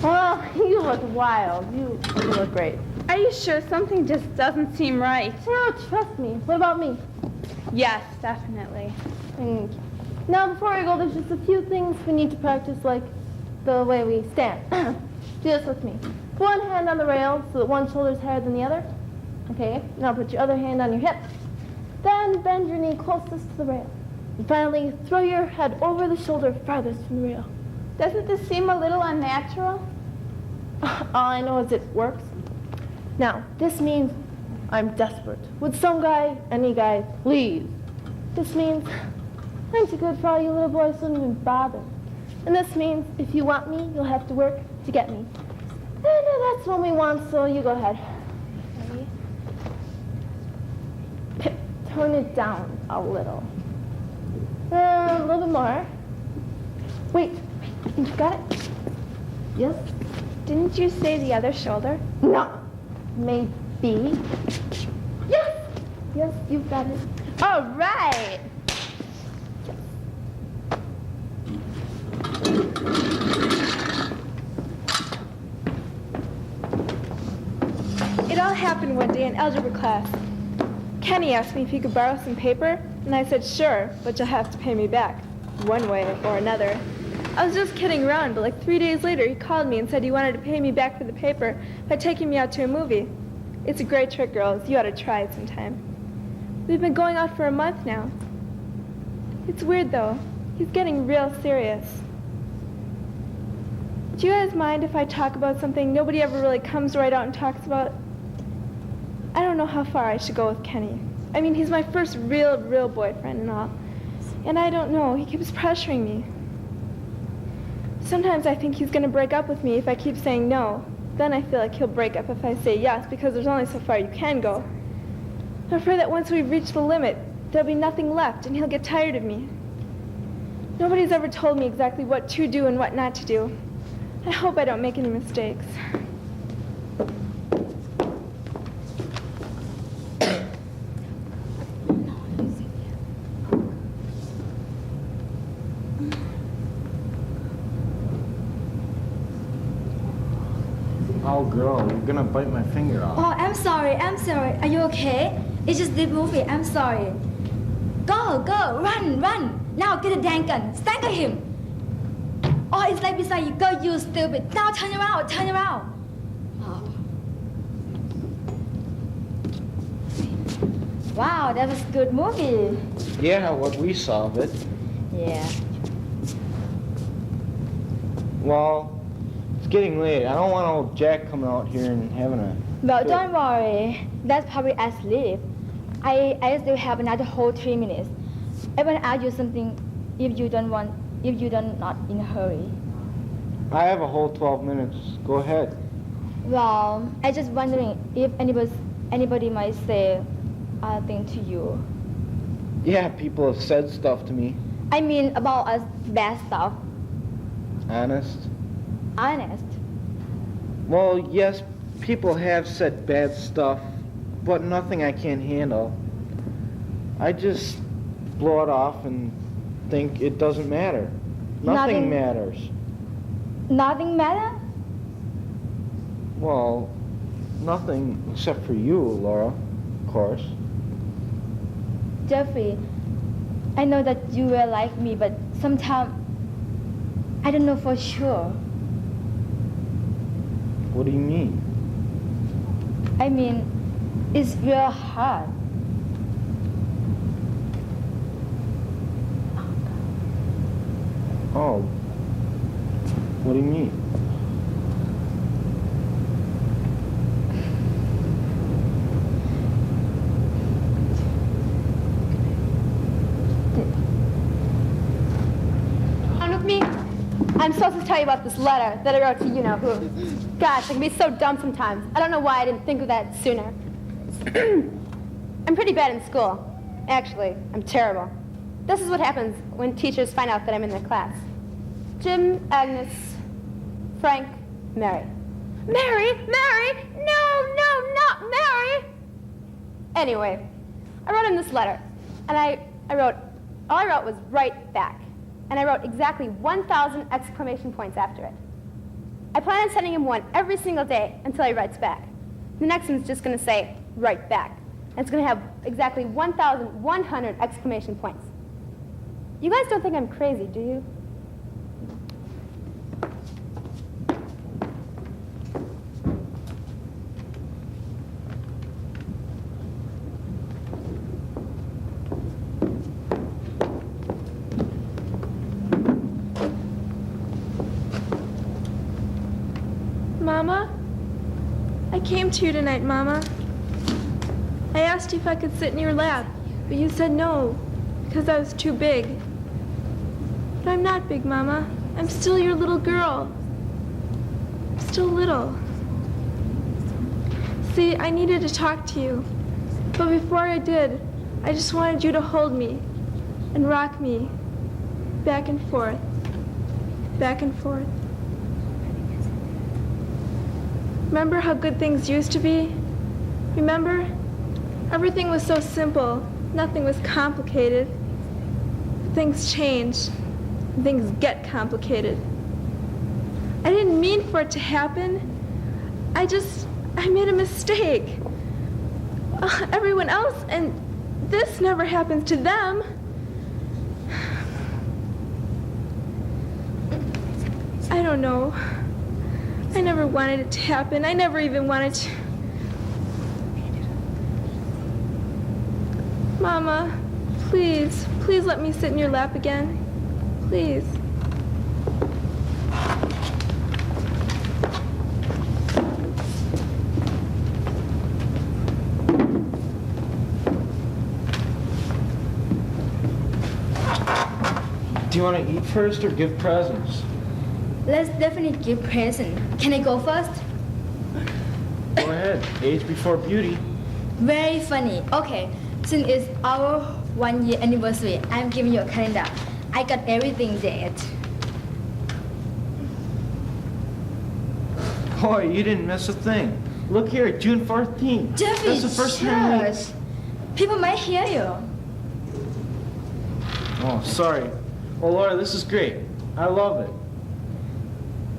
[SPEAKER 7] Well, you look wild. You look great. Are you sure something just doesn't seem right?
[SPEAKER 2] No, trust me. What about me?
[SPEAKER 7] Yes, definitely.
[SPEAKER 2] Thank you. Now, before we go, there's just a few things we need to practice, like the way we stand. Do this with me. One hand on the rail so that one shoulder's higher than the other. Okay, now put your other hand on your hip. Then bend your knee closest to the rail. And finally, throw your head over the shoulder farthest from the rail.
[SPEAKER 7] Doesn't this seem a little unnatural?
[SPEAKER 2] All I know is it works. Now, this means I'm desperate. Would some guy, any guy, please? This means I'm too good for all you little boys, so don't even bother. And this means if you want me, you'll have to work to get me. And that's what we want, so you go ahead. Ready? Pip, turn it down a little. A little bit more. Wait, you got it? Yes?
[SPEAKER 7] Didn't you say the other shoulder?
[SPEAKER 2] No. Maybe. Yes! Yes, you've got it.
[SPEAKER 7] All right. It all happened one day in algebra class. Kenny asked me if he could borrow some paper, and I said sure, but you'll have to pay me back, one way or another. I was just kidding around, but like 3 days later, he called me and said he wanted to pay me back for the paper by taking me out to a movie. It's a great trick, girls. You ought to try it sometime. We've been going out for a month now. It's weird, though. He's getting real serious. Do you guys mind if I talk about something nobody ever really comes right out and talks about? I don't know how far I should go with Kenny. I mean, he's my first real boyfriend and all. And I don't know. He keeps pressuring me. Sometimes I think he's going to break up with me if I keep saying no. Then I feel like he'll break up if I say yes, because there's only so far you can go. I'm afraid that once we've reached the limit, there'll be nothing left, and he'll get tired of me. Nobody's ever told me exactly what to do and what not to do. I hope I don't make any mistakes.
[SPEAKER 11] Oh, girl, you're gonna bite my finger off.
[SPEAKER 13] Oh, I'm sorry. Are you okay? It's just this movie. I'm sorry. Go, run. Now get the dang gun. Stagger him. Oh, it's like beside you. Go, you stupid. Now turn around. Oh. Wow, that was a good movie.
[SPEAKER 11] Yeah, what we saw of it.
[SPEAKER 13] Yeah.
[SPEAKER 11] Well, It's getting late. I don't want old Jack coming out here and having a...
[SPEAKER 13] Well,
[SPEAKER 11] fit.
[SPEAKER 13] don't worry. That's probably asleep. I still have another whole 3 minutes. I want to ask you something if you don't not in a hurry.
[SPEAKER 11] I have a whole 12 minutes. Go ahead.
[SPEAKER 13] Well, I just wondering if anybody might say thing to you.
[SPEAKER 11] Yeah, people have said stuff to me.
[SPEAKER 13] I mean about us bad stuff.
[SPEAKER 11] Honest?
[SPEAKER 13] Honest.
[SPEAKER 11] Well, yes, people have said bad stuff, but nothing I can't handle. I just blow it off and think it doesn't matter. Nothing matters.
[SPEAKER 13] Nothing matter?
[SPEAKER 11] Well, nothing except for you, Laura, of course.
[SPEAKER 13] Jeffrey, I know that you will like me, but sometimes I don't know for sure.
[SPEAKER 11] What do you mean?
[SPEAKER 13] I mean, it's real hard.
[SPEAKER 11] Oh, what do you mean?
[SPEAKER 12] On with me? I'm supposed to tell you about this letter that I wrote to you-know-who. Gosh, I can be so dumb sometimes. I don't know why I didn't think of that sooner. I'm pretty bad in school. Actually, I'm terrible. This is what happens when teachers find out that I'm in their class. Jim, Agnes, Frank, Mary. Mary! Mary! No, no, not Mary! Anyway, I wrote him this letter, and all I wrote was right back. And I wrote exactly 1,000 exclamation points after it. I plan on sending him one every single day until he writes back. The next one's just going to say, right back. And it's going to have exactly 1,100 exclamation points. You guys don't think I'm crazy, do you?
[SPEAKER 7] Mama? I came to you tonight, Mama. I asked you if I could sit in your lap, but you said no, because I was too big. But I'm not big, Mama. I'm still your little girl. I'm still little. See, I needed to talk to you. But before I did, I just wanted you to hold me and rock me back and forth, back and forth. Remember how good things used to be? Remember? Everything was so simple. Nothing was complicated. Things change. Things get complicated. I didn't mean for it to happen. I made a mistake. Everyone else, and this never happens to them. I don't know. I never wanted it to happen. I never even wanted to. Mama, please, please let me sit in your lap again. Please.
[SPEAKER 11] Do you want to eat first or give presents?
[SPEAKER 13] Let's definitely give present. Can I go first?
[SPEAKER 11] Go ahead. Age before beauty.
[SPEAKER 13] Very funny. Okay, since it's our 1 year anniversary, I'm giving you a calendar. I got everything there.
[SPEAKER 11] Boy, you didn't miss a thing. Look here, June 14th.
[SPEAKER 13] Jeffrey,
[SPEAKER 11] That's the first time we...
[SPEAKER 13] shush. People might hear you.
[SPEAKER 11] Oh, sorry. Well, Laura, this is great. I love it.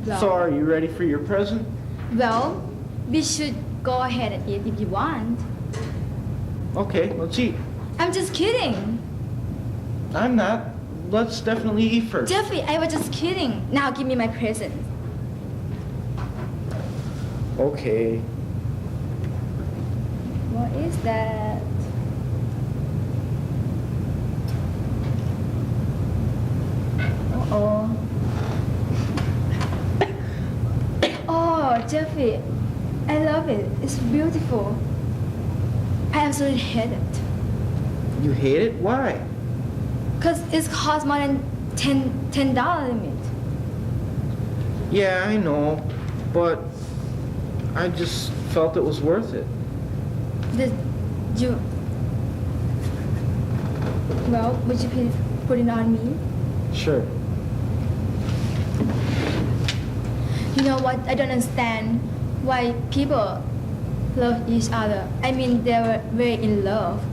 [SPEAKER 13] Well,
[SPEAKER 11] So, are you ready for your present?
[SPEAKER 13] well, we should go ahead and eat if you want.
[SPEAKER 11] Okay, let's eat.
[SPEAKER 13] I'm just kidding.
[SPEAKER 11] I'm not. Let's definitely eat first.
[SPEAKER 13] Jeffrey, I was just kidding. Now give me my present.
[SPEAKER 11] Okay.
[SPEAKER 13] What is that? Uh-oh. Jeffrey, I love it. It's beautiful. I absolutely hate it.
[SPEAKER 11] You hate it? Why?
[SPEAKER 13] Because it costs more than $10 limit.
[SPEAKER 11] Yeah, I know, but I just felt it was worth it.
[SPEAKER 13] Did you... Well, would you please put it on me?
[SPEAKER 11] Sure.
[SPEAKER 13] You know what? I don't understand why people love each other. I mean, they were very in love.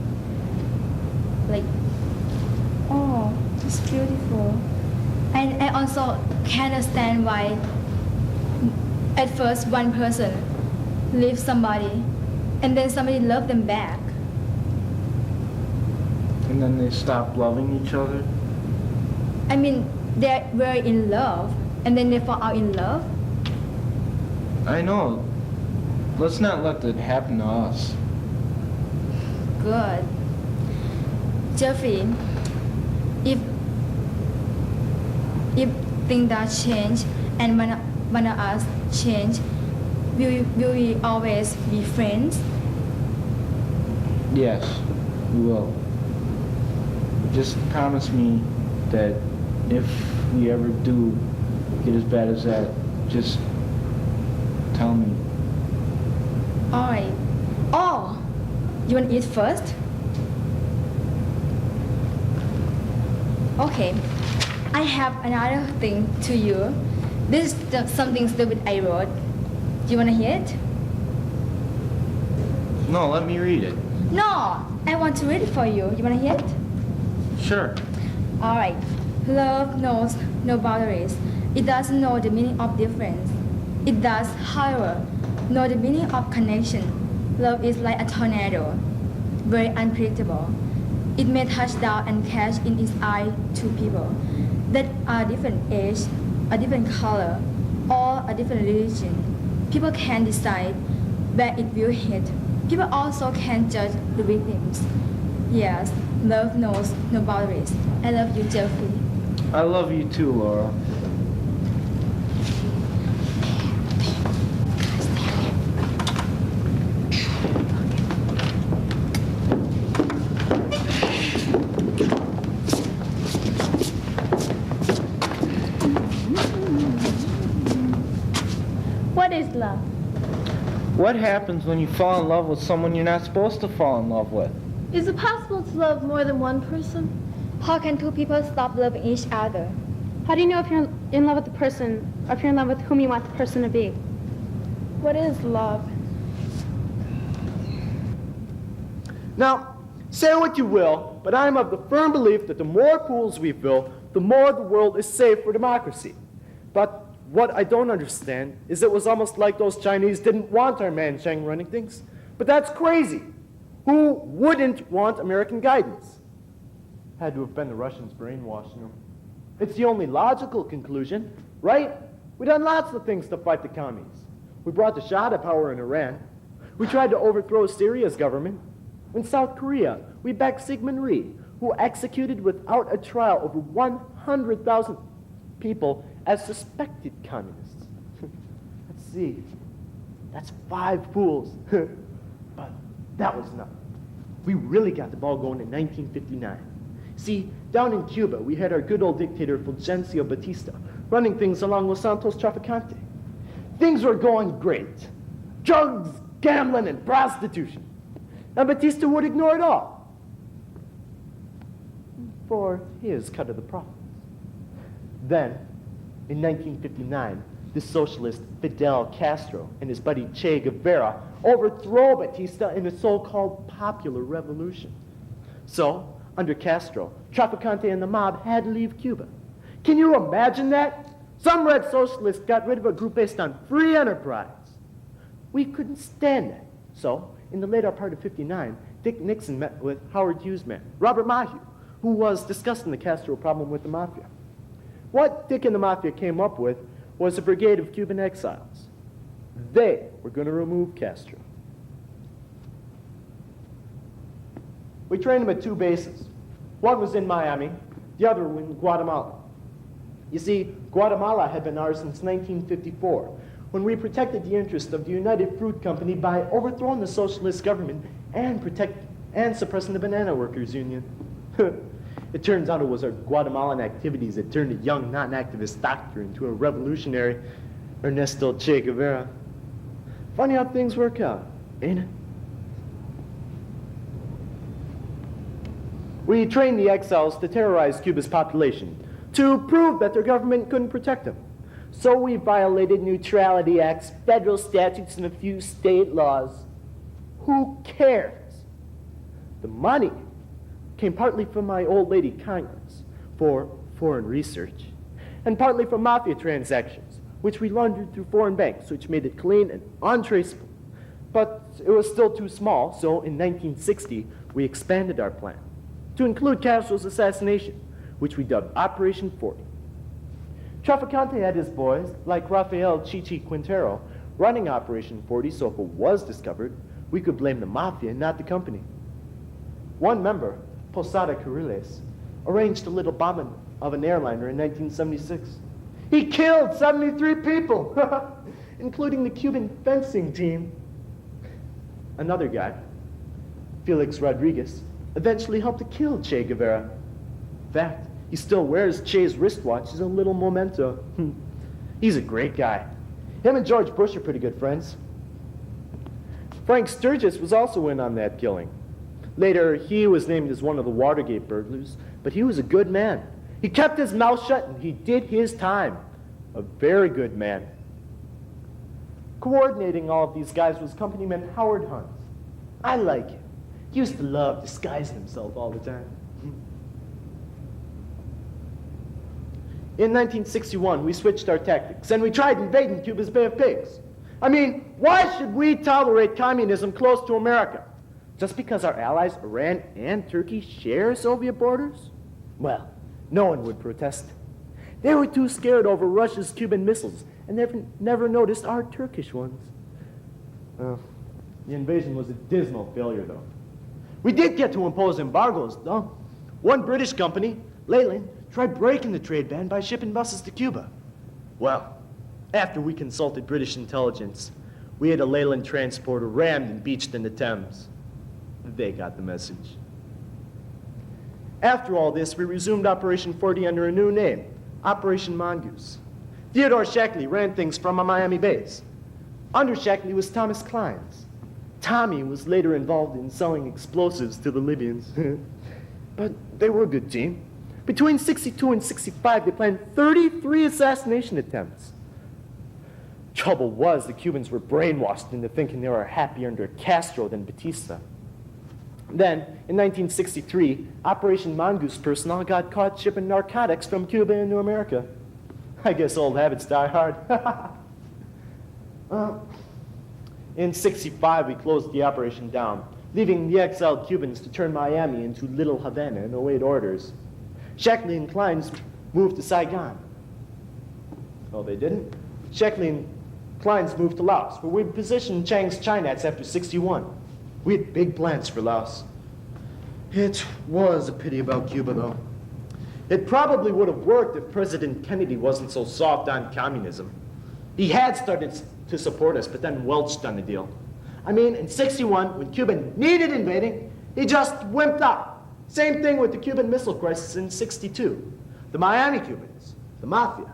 [SPEAKER 13] Like, oh, it's beautiful. And I also can't understand why at first one person leaves somebody and then somebody loves them back.
[SPEAKER 11] And then they stop loving each other?
[SPEAKER 13] I mean, they're very in love and then they fall out in love.
[SPEAKER 11] I know. Let's not let that happen to us.
[SPEAKER 13] Good. Jeffrey, if things that change and when us change, will we always be friends?
[SPEAKER 11] Yes, we will. Just promise me that if we ever do get as bad as that, just tell me.
[SPEAKER 13] Alright. Oh, you want to eat first? Okay. I have another thing to you. This is something stupid I wrote. Do you want to hear it?
[SPEAKER 11] No, let me read it.
[SPEAKER 13] No, I want to read it for you. You want to hear it?
[SPEAKER 11] Sure.
[SPEAKER 13] Alright. Love knows no boundaries. It doesn't know the meaning of difference. It does, however, know the meaning of connection. Love is like a tornado, very unpredictable. It may touch down and catch in its eye two people that are different age, a different color, or a different religion. People can decide where it will hit. People also can judge the victims. Yes, love knows no boundaries. I love you, Jeffrey.
[SPEAKER 11] I love you too, Laura.
[SPEAKER 2] What is love?
[SPEAKER 11] What happens when you fall in love with someone you're not supposed to fall in love with?
[SPEAKER 1] Is it possible to love more than one person?
[SPEAKER 13] How can two people stop loving each other?
[SPEAKER 6] How do you know if you're in love with the person or if you're in love with whom you want the person to be?
[SPEAKER 8] What is love?
[SPEAKER 4] Now, say what you will, but I'm of the firm belief that the more pools we fill, the more the world is safe for democracy. But what I don't understand is it was almost like those Chinese didn't want our man Cheng running things. But that's crazy. Who wouldn't want American guidance? Had to have been the Russians brainwashing them. It's the only logical conclusion, right? We've done lots of things to fight the commies. We brought the Shah to power in Iran. We tried to overthrow Syria's government. In South Korea, we backed Syngman Rhee, who executed without a trial over 100,000 people as suspected communists. Let's see. That's 5 pools. But that was nothing. We really got the ball going in 1959. See, down in Cuba, we had our good old dictator Fulgencio Batista running things along Los Santos Traficante. Things were going great. Drugs, gambling, and prostitution. And Batista would ignore it all for his cut of the profits. Then, in 1959, the socialist Fidel Castro and his buddy Che Guevara overthrow Batista in a so-called popular revolution. So, under Castro, Traficante and the mob had to leave Cuba. Can you imagine that? Some red socialists got rid of a group based on free enterprise. We couldn't stand that. So, in the later part of '59, Dick Nixon met with Howard Hughes' man, Robert Maheu, who was discussing the Castro problem with the Mafia. What Dick and the Mafia came up with was a brigade of Cuban exiles. They were going to remove Castro. We trained them at 2 bases. One was in Miami, the other in Guatemala. You see, Guatemala had been ours since 1954. when we protected the interest of the United Fruit Company by overthrowing the socialist government and suppressing the Banana Workers Union. It turns out it was our Guatemalan activities that turned a young non-activist doctor into a revolutionary, Ernesto Che Guevara. Funny how things work out, ain't it? We trained the exiles to terrorize Cuba's population, to prove that their government couldn't protect them. So we violated neutrality acts, federal statutes, and a few state laws. Who cares? The money came partly from my old lady Congress for foreign research, and partly from mafia transactions, which we laundered through foreign banks, which made it clean and untraceable. But it was still too small, so in 1960, we expanded our plan to include Castro's assassination, which we dubbed Operation 40. Traficante had his boys, like Rafael Chichi Quintero, running Operation 40, so if it was discovered, we could blame the mafia and not the company. One member, Posada Carriles, arranged a little bombing of an airliner in 1976. He killed 73 people, including the Cuban fencing team. Another guy, Felix Rodriguez, eventually helped to kill Che Guevara. In fact, he still wears Che's wristwatch as a little memento. He's a great guy. Him and George Bush are pretty good friends. Frank Sturgis was also in on that killing. Later, he was named as one of the Watergate burglars, but he was a good man. He kept his mouth shut and he did his time. A very good man. Coordinating all of these guys was companyman Howard Hunt. I like him. He used to love disguising himself all the time. In 1961, we switched our tactics, and we tried invading Cuba's Bay of Pigs. I mean, why should we tolerate communism close to America? Just because our allies Iran and Turkey share Soviet borders? Well, no one would protest. They were too scared over Russia's Cuban missiles, and never noticed our Turkish ones. Well, the invasion was a dismal failure, though. We did get to impose embargoes, though. One British company, Leyland, tried breaking the trade ban by shipping buses to Cuba. Well, after we consulted British intelligence, we had a Leyland transporter rammed and beached in the Thames. They got the message. After all this, we resumed Operation 40 under a new name, Operation Mongoose. Theodore Shackley ran things from a Miami base. Under Shackley was Thomas Kleins. Tommy was later involved in selling explosives to the Libyans. But they were a good team. Between 62 and 65, they planned 33 assassination attempts. Trouble was, the Cubans were brainwashed into thinking they were happier under Castro than Batista. Then, in 1963, Operation Mongoose personnel got caught shipping narcotics from Cuba into America. I guess old habits die hard. In 65, we closed the operation down, leaving the exiled Cubans to turn Miami into Little Havana and await orders. Shackley and Kleins moved to Saigon. Oh, they didn't? Shackley and Kleins moved to Laos, where we positioned Chiang's Chinats after 61. We had big plans for Laos. It was a pity about Cuba, though. It probably would have worked if President Kennedy wasn't so soft on communism. He had started to support us, but then welched on the deal. I mean, in 61, when Cuba needed invading, he just wimped out. Same thing with the Cuban Missile Crisis in 62. The Miami Cubans, the Mafia,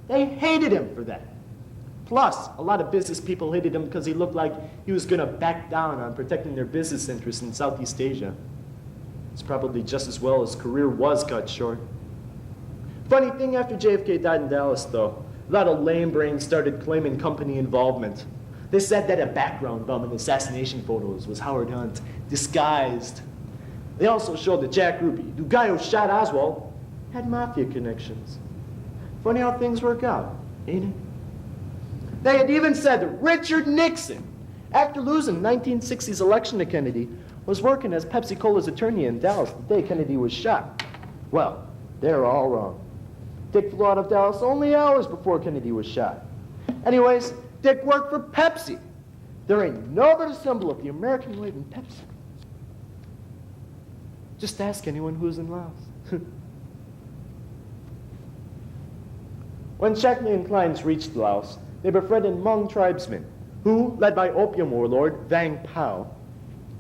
[SPEAKER 4] they hated him for that. Plus, a lot of business people hated him because he looked like he was going to back down on protecting their business interests in Southeast Asia. It's probably just as well his career was cut short. Funny thing, after JFK died in Dallas, though, a lot of lame brains started claiming company involvement. They said that a background bum in assassination photos was Howard Hunt, disguised. They also showed that Jack Ruby, the guy who shot Oswald, had mafia connections. Funny how things work out, ain't it? They had even said that Richard Nixon, after losing 1960's election to Kennedy, was working as Pepsi-Cola's attorney in Dallas the day Kennedy was shot. Well, they're all wrong. Dick flew out of Dallas only hours before Kennedy was shot. Anyways, Dick worked for Pepsi. There ain't no better symbol of the American way than Pepsi. Just ask anyone who's in Laos. When Shackley and Kleins reached Laos, they befriended Hmong tribesmen who, led by opium warlord Vang Pao,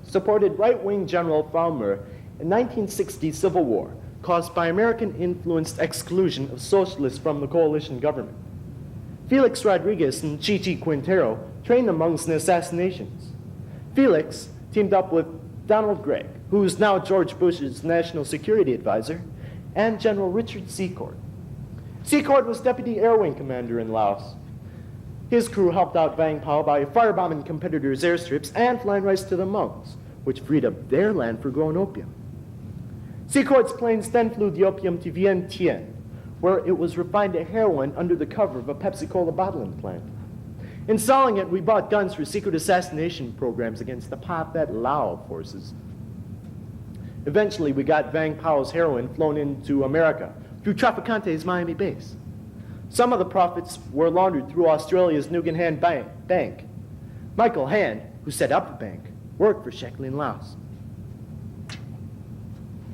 [SPEAKER 4] supported right-wing General Phao Mer in 1960 civil war caused by American-influenced exclusion of socialists from the coalition government. Felix Rodriguez and Chichi Quintero trained the Hmongs in assassinations. Felix teamed up with Donald Gregg, who is now George Bush's national security advisor, and General Richard Secord. Secord was Deputy Air Wing Commander in Laos. His crew helped out Vang Pao by firebombing competitors' airstrips and flying rice to the Hmongs, which freed up their land for growing opium. Secord's planes then flew the opium to Vientiane, where it was refined to heroin under the cover of a Pepsi-Cola bottling plant. In selling it, we bought guns for secret assassination programs against the Pathet Lao forces. Eventually, we got Vang Pao's heroin flown into America through Traficante's Miami base. Some of the profits were laundered through Australia's Nugan Hand Bank. Michael Hand, who set up the bank, worked for Sheckley in Laos.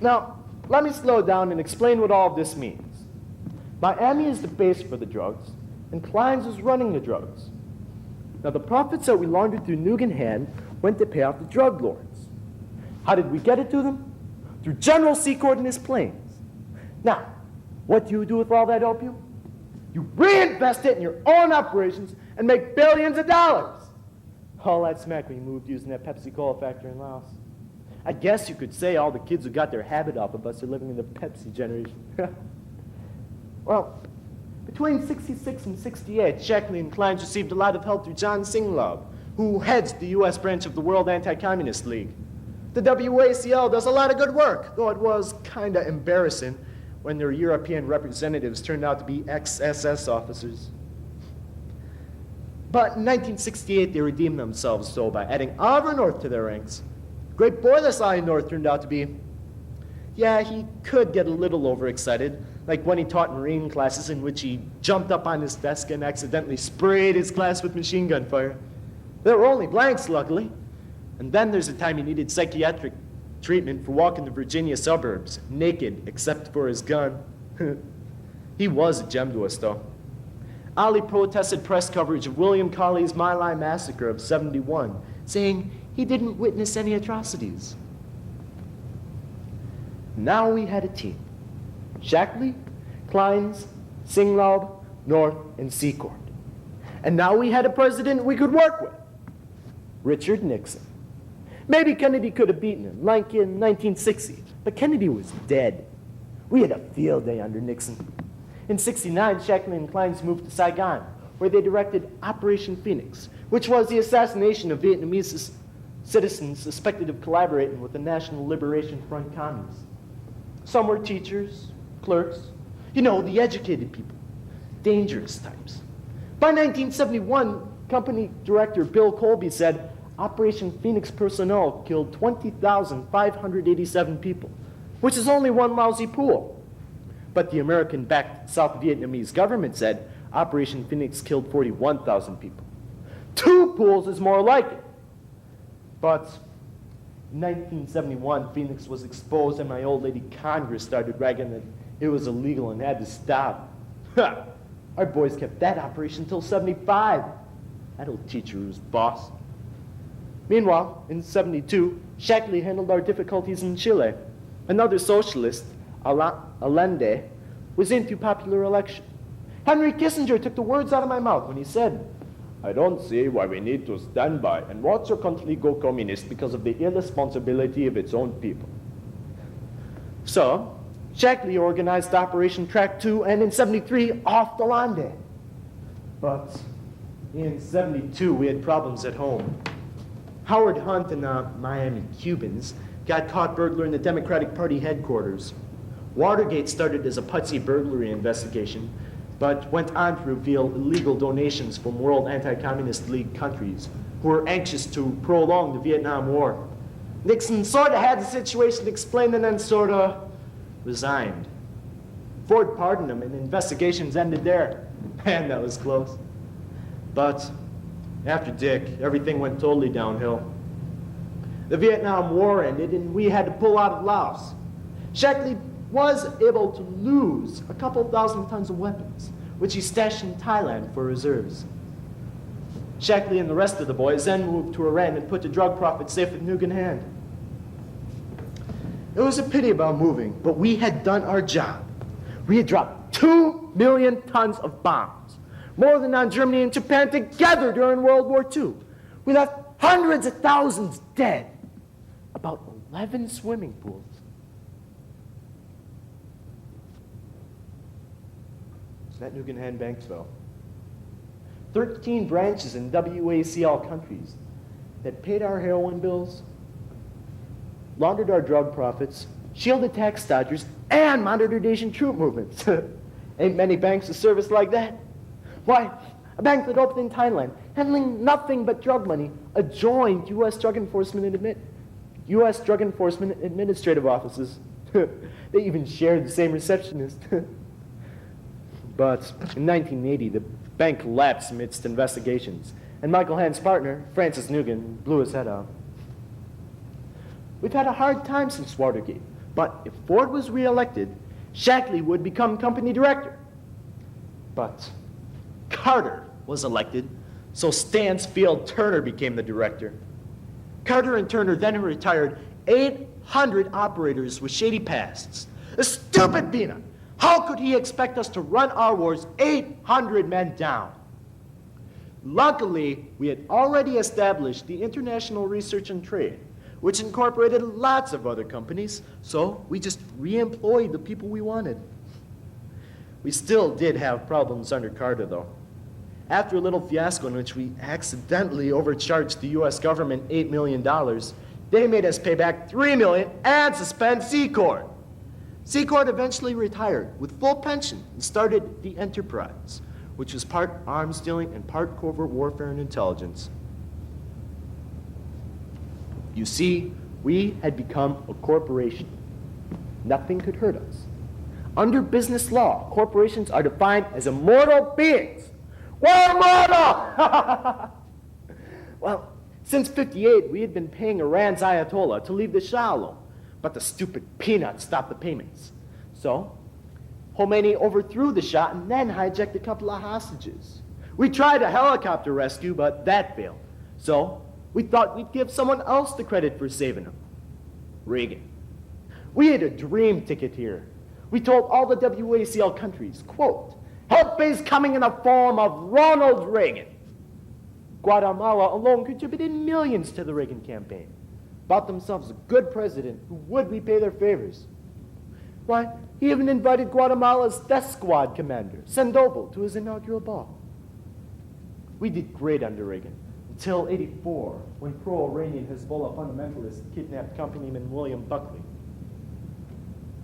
[SPEAKER 4] Now, let me slow down and explain what all of this means. Miami is the base for the drugs, and Klein's is running the drugs. Now, the profits that we laundered through Nugan Hand went to pay off the drug lords. How did we get it to them? Through General Secord and his planes. Now, what do you do with all that opium? You reinvest it in your own operations and make billions of dollars. All that smack we moved using that Pepsi-Cola factory in Laos. I guess you could say all the kids who got their habit off of us are living in the Pepsi generation. Well, between 66 and 68, Sheckley and Klein's received a lot of help through John Singlov, who heads the U.S. branch of the World Anti-Communist League. The WACL does a lot of good work, though it was kind of embarrassing when their European representatives turned out to be ex-SS officers. But in 1968, they redeemed themselves, though, by adding Oliver North to their ranks. Great boy this I North turned out to be. Yeah, he could get a little overexcited, like when he taught Marine classes in which he jumped up on his desk and accidentally sprayed his class with machine gun fire. There were only blanks, luckily. And then there's the time he needed psychiatric treatment for walking the Virginia suburbs, naked except for his gun. He was a gem to us, though. Ali protested press coverage of William Cawley's My Lai massacre of '71, saying he didn't witness any atrocities. Now we had a team. Shackley, Klein's, Singlaub, North, and Secord. And now we had a president we could work with. Richard Nixon. Maybe Kennedy could have beaten him, like in 1960, but Kennedy was dead. We had a field day under Nixon. In '69, Shackley and Klein's moved to Saigon, where they directed Operation Phoenix, which was the assassination of Vietnamese citizens suspected of collaborating with the National Liberation Front commies. Some were teachers, clerks, you know, the educated people, dangerous types. By 1971, company director Bill Colby said, Operation Phoenix personnel killed 20,587 people, which is only one lousy pool. But the American-backed South Vietnamese government said Operation Phoenix killed 41,000 people. 2 pools is more like it. But in 1971, Phoenix was exposed and my old lady Congress started bragging that it was illegal and had to stop. Our boys kept that operation until '75. That old teacher was boss. Meanwhile, in '72, Shackley handled our difficulties in Chile. Another socialist, Allende, was in through popular election. Henry Kissinger took the words out of my mouth when he said, I don't see why we need to stand by and watch your country go communist because of the irresponsibility of its own people. So, Shackley organized Operation Track 2 and in '73 off the Allende. But in '72, we had problems at home. Howard Hunt and the Miami Cubans got caught burglaring the Democratic Party headquarters. Watergate started as a putsy burglary investigation, but went on to reveal illegal donations from World Anti-Communist League countries who were anxious to prolong the Vietnam War. Nixon sort of had the situation explained and then sort of resigned. Ford pardoned him and investigations ended there. Man, that was close. But after Dick, everything went totally downhill. The Vietnam War ended and we had to pull out of Laos. Shackley was able to lose a couple thousand tons of weapons, which he stashed in Thailand for reserves. Shackley and the rest of the boys then moved to Iran and put the drug profits safe with Nuke in hand. It was a pity about moving, but we had done our job. We had dropped 2 million tons of bombs, more than on Germany and Japan together during World War II. We left hundreds of thousands dead, about 11 swimming pools. So that Nuke in hand banks fell. 13 branches in WACL countries that paid our heroin bills, laundered our drug profits, shielded tax dodgers, and monitored Asian troop movements. Ain't many banks with service like that. Why, a bank that opened in Thailand, handling nothing but drug money, adjoined U.S. Drug Enforcement Administrative offices. They even shared the same receptionist. But in 1980, the bank collapsed amidst investigations, and Michael Hand's partner, Francis Nugan, blew his head out. We've had a hard time since Watergate, but if Ford was reelected, Shackley would become company director. But Carter was elected, so Stansfield Turner became the director. Carter and Turner then retired 800 operators with shady pasts. A stupid peanut! How could he expect us to run our wars 800 men down? Luckily, we had already established the International Research and Trade, which incorporated lots of other companies, so we just re-employed the people we wanted. We still did have problems under Carter, though. After a little fiasco in which we accidentally overcharged the U.S. government $8 million, they made us pay back $3 million and suspend Secord. Secord eventually retired with full pension and started the Enterprise, which was part arms dealing and part covert warfare and intelligence. You see, we had become a corporation. Nothing could hurt us. Under business law, corporations are defined as immortal beings. We're immortal! Well, since '58, we had been paying Iran's Ayatollah to leave the Shah alone, but the stupid peanut stopped the payments. So, Khomeini overthrew the Shah and then hijacked a couple of hostages. We tried a helicopter rescue, but that failed. So, we thought we'd give someone else the credit for saving him. Reagan. We had a dream ticket here. We told all the WACL countries, quote, help is coming in the form of Ronald Reagan. Guatemala alone contributed millions to the Reagan campaign. Bought themselves a good president who would repay their favors. Why, he even invited Guatemala's death squad commander, Sandoval, to his inaugural ball. We did great under Reagan, until '84, when pro-Iranian Hezbollah fundamentalists kidnapped companyman William Buckley.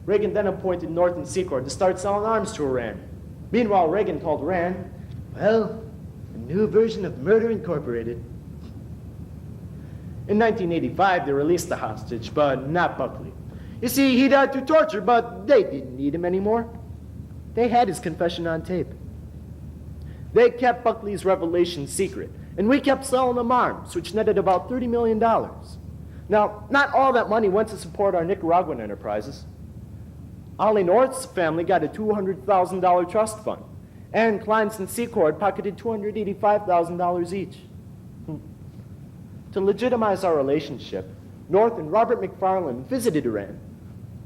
[SPEAKER 4] Reagan then appointed North and Secord to start selling arms to Iran. Meanwhile, Reagan called Iran, well, a new version of Murder Incorporated. In 1985, they released the hostage, but not Buckley. You see, he died through torture, but they didn't need him anymore. They had his confession on tape. They kept Buckley's revelation secret, and we kept selling them arms, which netted about $30 million. Now, not all that money went to support our Nicaraguan enterprises. Ollie North's family got a $200,000 trust fund, and Kleins and Secord pocketed $285,000 each. To legitimize our relationship, North and Robert McFarlane visited Iran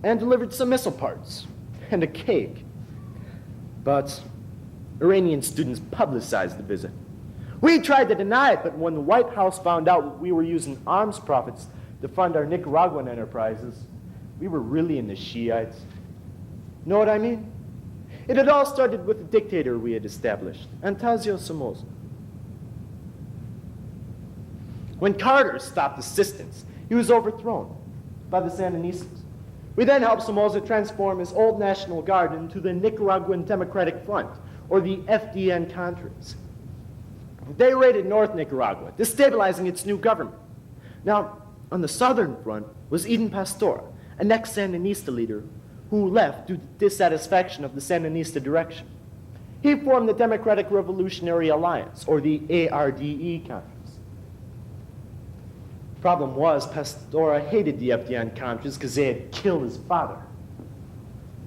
[SPEAKER 4] and delivered some missile parts and a cake. But Iranian students publicized the visit. We tried to deny it, but when the White House found out we were using arms profits to fund our Nicaraguan enterprises, we were really in the Shiites. Know what I mean? It had all started with the dictator we had established, Anastasio Somoza. When Carter stopped assistance, he was overthrown by the Sandinistas. We then helped Somoza transform his old National Guard into the Nicaraguan Democratic Front, or the FDN-Contras. They raided North Nicaragua, destabilizing its new government. Now, on the southern front was Eden Pastor, an ex-Sandinista leader who left due to dissatisfaction of the Sandinista direction. He formed the Democratic Revolutionary Alliance, or the ARDE-Contras. Problem was, Pastora hated the FDN-Contras because they had killed his father.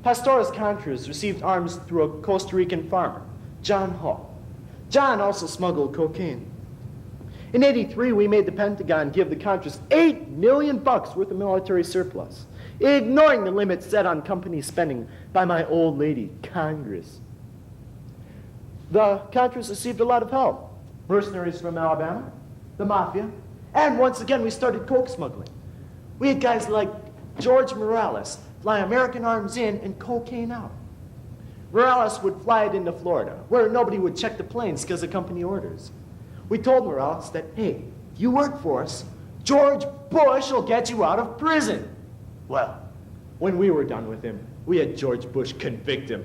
[SPEAKER 4] Pastora's Contras received arms through a Costa Rican farmer, John Hall. John also smuggled cocaine. In '83, we made the Pentagon give the Contras $8 million worth of military surplus, ignoring the limits set on company spending by my old lady, Congress. The Contras received a lot of help. Mercenaries from Alabama, the Mafia, and once again we started coke smuggling. We had guys like George Morales fly American arms in and cocaine out. Morales would fly it into Florida, where nobody would check the planes because of company orders. We told Morales that, hey, if you work for us, George Bush will get you out of prison. Well, when we were done with him, we had George Bush convict him.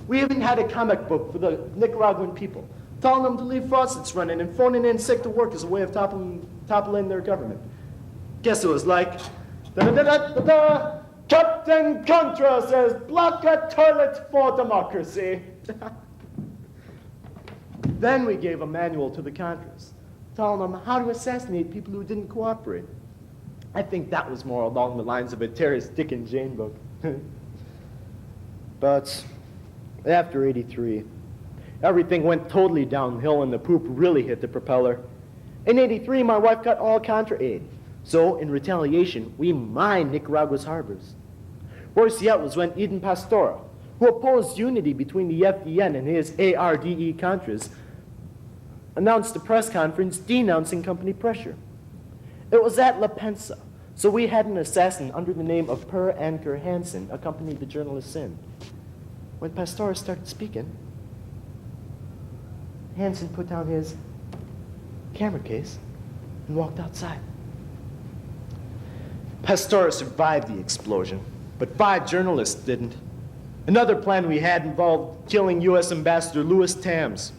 [SPEAKER 4] We even had a comic book for the Nicaraguan people, telling them to leave faucets running and phoning in sick to work as a way of toppling their government. Guess it was like, da-da-da-da-da, Captain Contra says, block a toilet for democracy. Then we gave a manual to the Contras, telling them how to assassinate people who didn't cooperate. I think that was more along the lines of a terrorist Dick and Jane book. But after '83, everything went totally downhill and the poop really hit the propeller. In '83, my wife got all Contra aid. So, in retaliation, we mined Nicaragua's harbors. Worse yet was when Eden Pastora, who opposed unity between the FDN and his ARDE Contras, announced a press conference denouncing company pressure. It was at La Pensa, so we had an assassin under the name of Per Anker Hansen accompany the journalists in. When Pastora started speaking, Hansen put down his camera case and walked outside. Pastora survived the explosion, but 5 journalists didn't. Another plan we had involved killing U.S. Ambassador Louis Tams.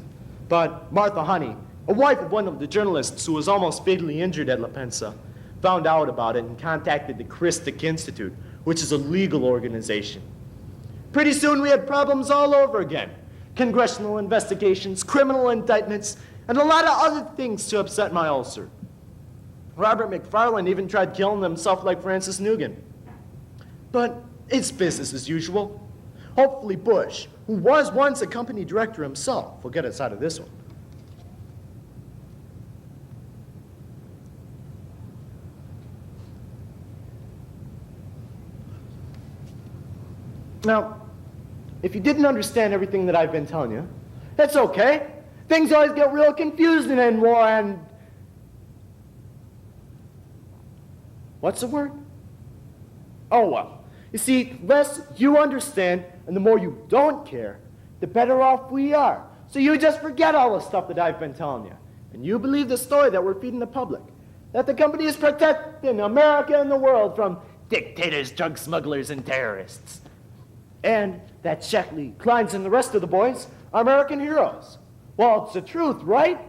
[SPEAKER 4] But Martha Honey, a wife of one of the journalists who was almost fatally injured at La Pensa, found out about it and contacted the Christic Institute, which is a legal organization. Pretty soon we had problems all over again. Congressional investigations, criminal indictments, and a lot of other things to upset my ulcer. Robert McFarlane even tried killing himself like Francis Nugent. But it's business as usual. Hopefully Bush, who was once a company director himself, will get us out of this one. Now, if you didn't understand everything that I've been telling you, that's okay. Things always get real confusing in war and... What's the word? Oh, well. You see, the less you understand and the more you don't care, the better off we are. So you just forget all the stuff that I've been telling you. And you believe the story that we're feeding the public. That the company is protecting America and the world from dictators, drug smugglers, and terrorists. And that Sheckley, Kleins, and the rest of the boys are American heroes. Well, it's the truth, right?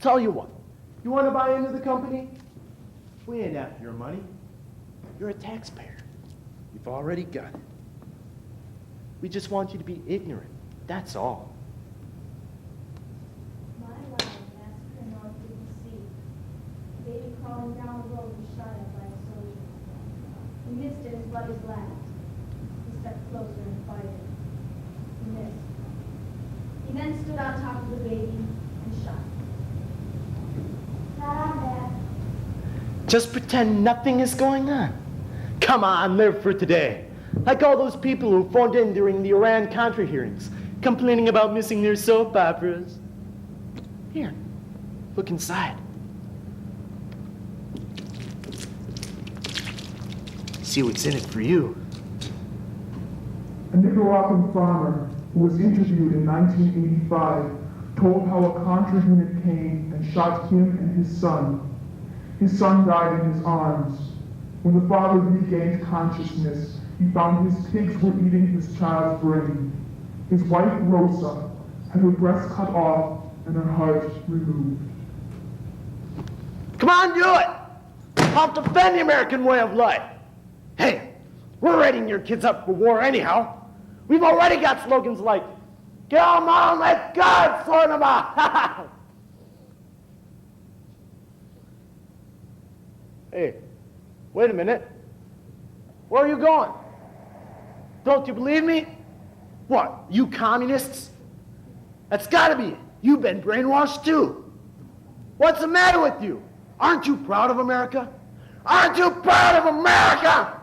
[SPEAKER 4] Tell you what, you want to buy into the company? We ain't after your money. You're a taxpayer. You've already got it. We just want you to be ignorant. That's all.
[SPEAKER 2] My line, massacre in North D.C. Baby crawling down the road was shot at by a soldier. He missed it, his blood was last. He stepped closer and fired. He missed. He then stood on top of the baby and shot. Not on that.
[SPEAKER 4] Just pretend nothing is going on. Come on, live for today. Like all those people who phoned in during the Iran-Contra hearings, complaining about missing their soap operas. Here, look inside. See what's in it for you.
[SPEAKER 14] A Nicaraguan farmer who was interviewed in 1985 told how a Contra unit came and shot him and his son. His son died in his arms. When the father regained consciousness, he found his pigs were eating his child's brain. His wife, Rosa, had her breast cut off and her heart removed.
[SPEAKER 4] Come on, do it! I'll defend the American way of life. Hey, we're readying your kids up for war anyhow. We've already got slogans like, "Kill 'em all, let God sort 'em out." Hey, wait a minute. Where are you going? Don't you believe me? What, you communists? That's gotta be it. You've been brainwashed too. What's the matter with you? Aren't you proud of America? Aren't you proud of America?